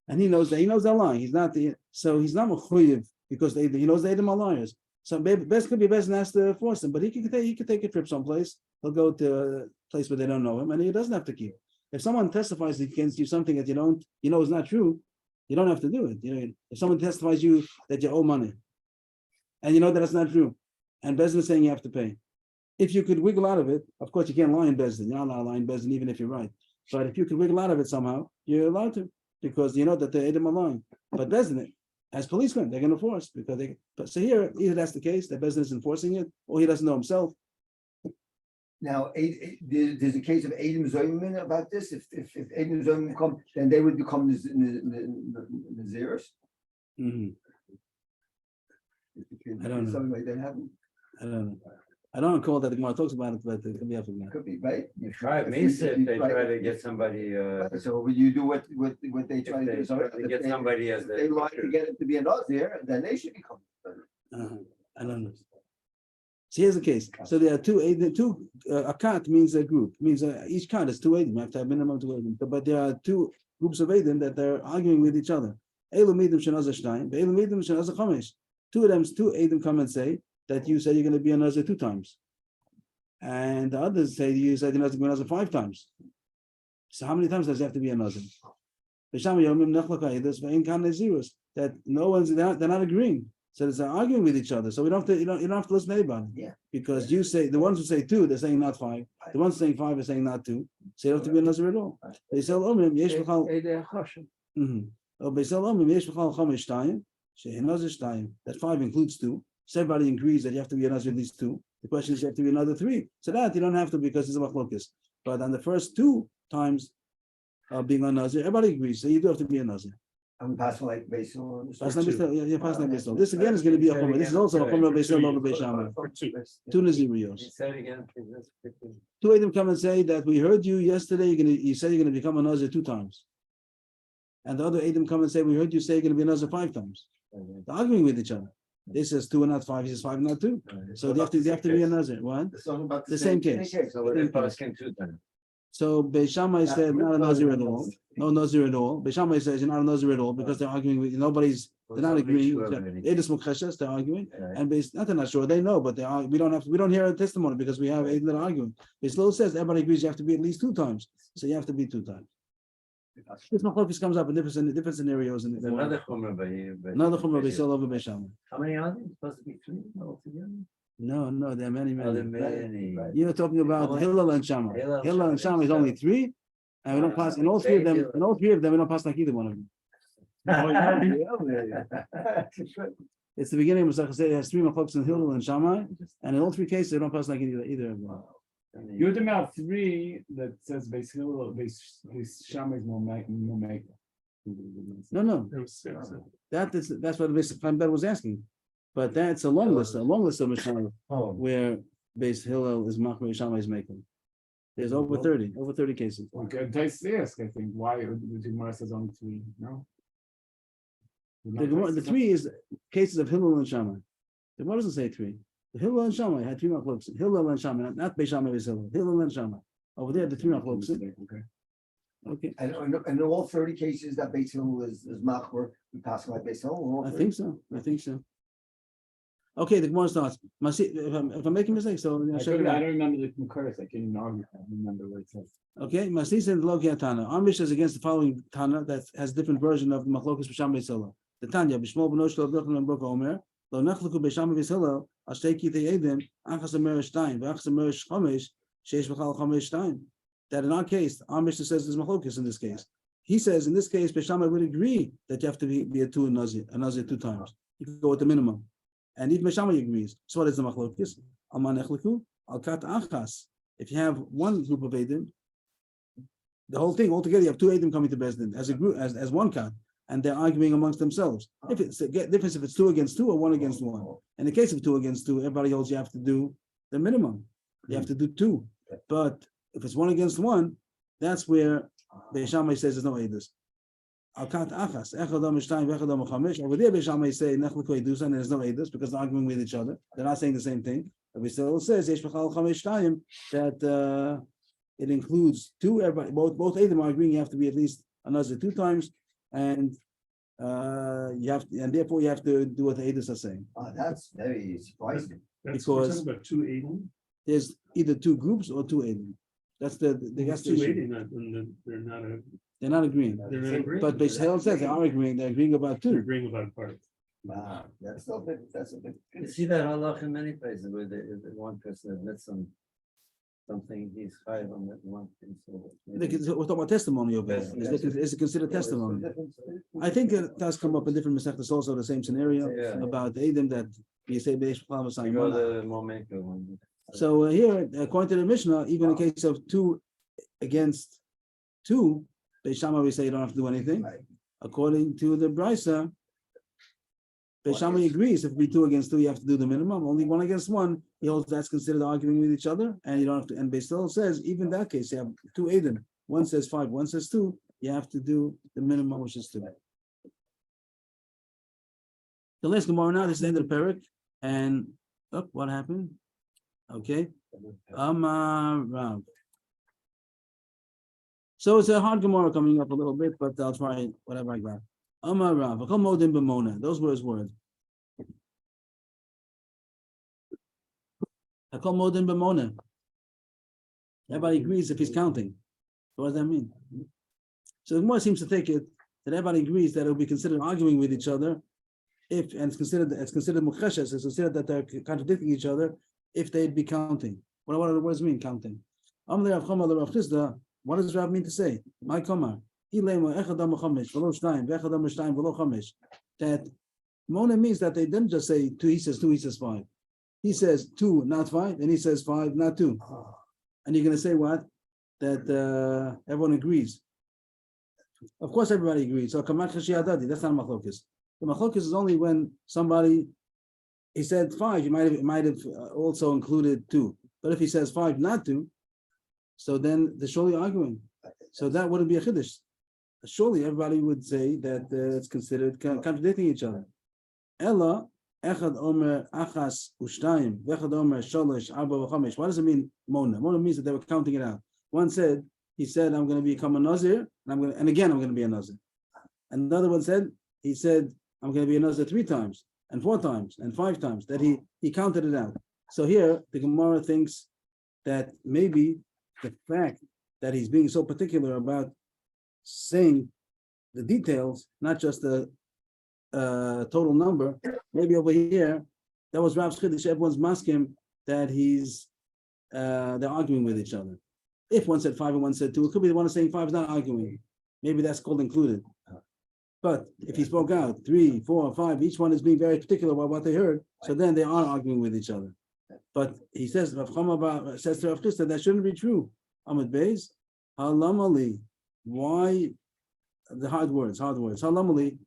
And he knows they're lying. He's not mechuyev because he knows the Edom are liars. So best could be Bezin has to force him, but he could take a trip someplace. He'll go to a place where they don't know him, and he doesn't have to keep. If someone testifies against you something that you know is not true, you don't have to do it. If someone testifies you that you owe money, and you know that it's not true, and Bezin is saying you have to pay, if you could wiggle out of it, of course you can't lie in Bezin. You're not allowed to lie in Bezin even if you're right. But if you could wiggle out of it somehow, you're allowed to, because you know that the Edom are lying. But Bezin, as policemen, they're going to force because they. But so here, either that's the case that Bezin is enforcing it, or he doesn't know himself. Now, there's a case of Edom Zoyman about this. If Edom Zoyman come, then they would become the Naziris. Mhm. I don't know. Something like that happen. I don't know. I don't recall that the Gemara talks about it, but it could be after that. Could be, right? You try me if they try to get somebody, Right, so when you do what they try to do. if they try to get somebody as If they lie to the. get it to be a Nazir, then they should become. I don't know. So here's the case. So there are a kat means a group, means each kat is 2 Edom. You have to have minimum 2 Edom. But there are 2 groups of Edom that they're arguing with each other. Elu Edom Shenazah Shtayim, Elu Edom Shenazah Chamesh. 2 Edom come and say that you said you're going to be a Nazir 2 times. And the others say you said you're going to be a Nazir 5 times. So how many times does it have to be a Nazir? That no one's, they're not agreeing. So they're arguing with each other. So you don't have to listen to anybody. Yeah. Because you say the ones who say 2, they're saying not 5. The ones saying 5 are saying not 2. So you don't have to be a Nazir at all. They say, that 5 includes 2. So everybody agrees that you have to be a Nazir at least 2. The question is you have to be another 3. So that you don't have to because it's a machlokes. But on the first 2 times of being a Nazir, everybody agrees. So you do have to be a Nazir. I'm passing like Basil. Passing Basil. This again is going to be a chomer. This is also a chomer Basil over Beishamah. 2 Naziriyos. Say it again, please. 2 Edom come and say that we heard you yesterday. You said you're going to become a Nazir 2 times. And the other Edom come and say we heard you say you're going to be a Nazir 5 times. They're arguing with each other. They says 2 and not 5. He says 5 and not 2. So they have to be a Nazir. What? It's talking about The same case. So we're asking 2 then. So Beishamai said not a Nazir at all. No Nazir at all. Beishamai says you're not a Nazir at all because they're arguing with they're not agreeing. Edis Mukhashas, they're arguing. And they're not sure, they know, but we don't hear a testimony because we have 8 that are arguing. Beislo says everybody agrees you have to be at least 2 times. So you have to be 2 times. This machlokes comes up in different scenarios in the Another chomer by. Another chomer Beislo over Beishamai. How many are there? Supposed to be 3 altogether? No, there are many, Oh, there are many. many. You're talking about How Hillel and Shammai. Hillel and Hillel and Shammai, Shammai is only so- three, and we don't pass, in all three of them, we don't pass like either one of them. It's the beginning of Masechah Seder, it has three machlokes in Hillel and Shammai, and in all three cases, they don't pass like either of them. You're talking about three that says base hill, base Shammai is more make. No, There was six. that's what Mr. Feinberg was asking. But that's a long list of Mishnah Oh, where base Hillel is Machmir, Shammai is making. There's over 30 cases. Okay, Tais ask, I think, why the Gemara says only three, no? The three is cases of Hillel and Shammai. The Gemara doesn't say three. The Hillel and Shammai had three machlokes. Hillel and Shammai, not Beis Shammai, Beis Hillel. Hillel and Shammai. Over there, the three machlokes. Okay. Okay, And in all 30 cases that Beit Hill is machmer, we pass like Beit Hill. I think so. Okay, the Gemara starts. If I'm making mistakes, so I I'll show you don't that. remember the Makuris, I can't even argue, I don't remember what it says. Okay, Masis and Logia Tana. Our Mishnah is against the following Tana that has different version of the Machlokas B'Sham Beis Hillel. The Tanya B'Shmol B'Nosh Lo B'Yochanan and Baruch Omer Lo Nachlaku B'Sham Beis Hillel Ashtei Kitei Edim Achas Amer Shtayim V'Achas Amer Chomesh Sheish B'Chal Chomesh Shtayim. That in our case, our Mishnah says there's Machlokas in this case. He says in this case, Beis Shammai would agree that you have to be a two Nazir two times. You can go with the minimum. And even Beis Shammai agrees. So what is the Machlokas? Alman Echlaku Al Kat Achas. If you have one group of Edim, the whole thing altogether, you have two Edim coming to Bezdin as a group, as one cut, and they're arguing amongst themselves. If it's a difference, if it's 2 against 2 or 1 against 1. In the case of 2 against 2, everybody holds you have to do the minimum. You have to do 2. But if it's 1 against 1, that's where Beis Shammai says there's no Edus. Al-Kat Achas, Echadam Mishtayim, Echadam Chamesh. Over there, Beis Shammai say Nechliku Edus, and there's no Edus because they're arguing with each other. They're not saying the same thing. But we still says Yesh B'Chal Chamesh Shtayim that it includes 2. Everybody, both Edom are agreeing you have to be at least another 2 times, and you have to, and therefore you have to do what the Edus are saying. That's very surprising. That's Because- we're talking about 280. There's either 2 groups or 2 Edom. That's the It's issue. 280, they're not They're not agreeing. they're not agreeing. But Beis Hillel says they are agreeing. They're agreeing about They're 2. agreeing about a part. Wow, that's a big. You see that halach in many places where the one person admits something, he's high on that one thing. So We're talking about testimony over there. Is it considered testimony? I think it does come up in different Masechtas also the same scenario Yeah. about the Edom that you say Beis B'Chal You V'Sayim. go the Momeko one. So here, according to the Mishnah, even in case of 2 against 2, Beis Shammai we say you don't have to do anything. Right. According to the Brisa, Beis Shammai agrees if it be 2 against 2, you have to do the minimum. Only 1 against 1, he holds that's considered arguing with each other, and you don't have to. And Beis Hillel says even in that case, you have 2 Edom. One says 5, one says 2. You have to do the minimum, which is 2. The last Gemara now, this is the end of the parak, and what happened? Okay. Rav. So it's a hard Gemara coming up a little bit, but I'll try whatever I got. Amar Rav, V'chol Modim B'Mona. Those were his words. V'chol Modim B'Mona. Everybody agrees if he's counting. What does that mean? So the Gemara seems to take it that everybody agrees that it will be considered arguing with each other if, and it's considered mukhashes, it's considered that they're contradicting each other if they'd be counting. What does it mean, counting? What does Rav mean to say? My Kamar. That Mona means that they didn't just say 2, he says 2, he says 5. He says 2, not 5, and he says 5, not 2. And you're going to say what? That everyone agrees. Of course, everybody agrees. So, that's not machlokas. The machlokas is only when somebody, he said 5, he might have also included 2. But if he says 5, not 2, so then they're surely arguing. So that wouldn't be a chiddush. Surely everybody would say that it's considered contradicting each other. Ella echad omer achas ushtayim vechad omer sholosh arba v'chamesh. What does it mean? Mona. Mona means that they were counting it out. One said, he said, I'm going to become a nazir, and again I'm going to be a nazir. And the other one said, he said, I'm going to be a nazir 3 times, and 4 times, and 5 times. That he counted it out. So here the Gemara thinks that maybe the fact that he's being so particular about saying the details, not just the total number, maybe over here That was Rab's Chiddush. Everyone's masking that they're arguing with each other. If one said 5 and one said 2, it could be the one saying 5 is not arguing. Maybe that's called included. But if he spoke out 3, 4, 5, each one is being very particular about what they heard, so then they are arguing with each other. But he says, Rav Chama says to Rav Chisda, that shouldn't be true. Ahmed Beis, Halamali, why the hard words? Halamali,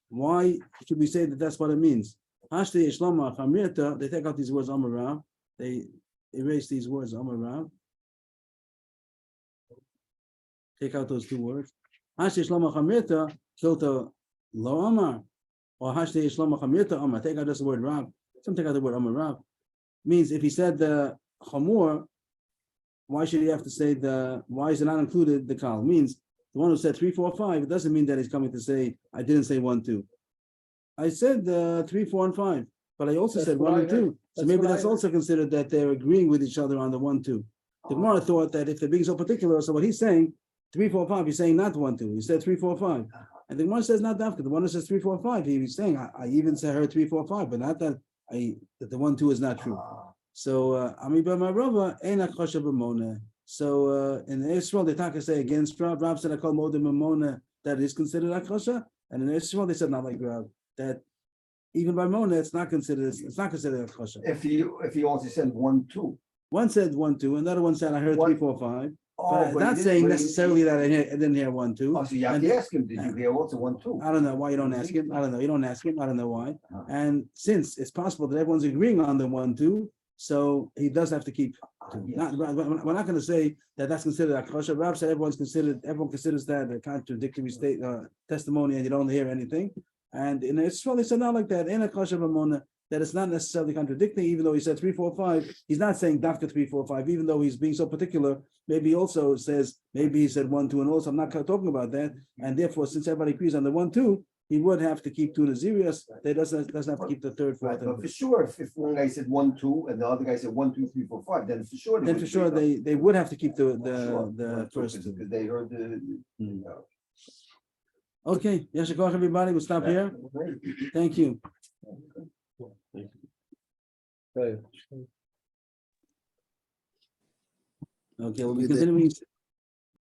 why should we say that that's what it means? Hashti Ishlama Chamirta, they take out these words Amarav, they erase these words Amarav. Take out those 2 words. Hashti Ishlama Chamirta, Kilta Lo Amar, or Hashti Ishlama Chamirta Amar. Take out just the word Rav. Some take out the word Amarav. Means if he said the Chamor, why should he have to say why is it not included the Kal? Means the one who said 3, 4, 5, it doesn't mean that he's coming to say, I didn't say 1, 2. I said 3, 4, and 5, but I also said 1 and 2. So That's maybe what I that's heard. also considered that they're agreeing with each other on the 1, 2. The Gemara thought that if they're being so particular, so what he's saying, 3, 4, 5, he's saying not 1, 2. He said 3, 4, 5. And the Gemara says not after. The one who says 3, 4, 5, he's saying, I even said heard 3, 4, 5, but not that that the 1, 2 is not true. So Ami Bama Rava ain't Akosha B'mona. So in Israel, the Taka say against Rav. Rav said I call Modim B'mona that is considered Akosha, and in Israel they said not like Rav that even by Mona it's not considered Akosha. If he also said 1, 2. One said 1, 2, another one said I heard 3, 4, 5. Oh, But but not he saying didn't- necessarily that I didn't hear 1, 2. Oh, so you have And- to ask him, did you hear also 1, 2? I don't know why you don't ask him. I don't know. You don't ask him. I don't know why. And since it's possible that everyone's agreeing on the 1, 2, so he does have to keep. Not, we're not going to say that that's considered akosha. Rab said everyone considers that a contradictory state testimony, and you don't hear anything. And in Israel, they said not like that. In akosha b'mona, that it's not necessarily contradicting, even though he said 3, 4, 5. He's not saying dafka 3, 4, 5, even though he's being so particular. Maybe he also says maybe he said 1, 2, and also I'm not talking about that. And therefore, since everybody agrees on the 1, 2, he would have to keep 2 Nazirius. They doesn't have to keep the 3rd, 4th. Right, but and for sure, if one guy said 1, 2, and the other guy said 1, 2, 3, 4, 5, then for sure. then for sure they would have to keep the Sure. first 2. Because they heard the. Okay, Yeshikach, everybody, we'll stop here. Thank you. Right. Okay, we'll be continuing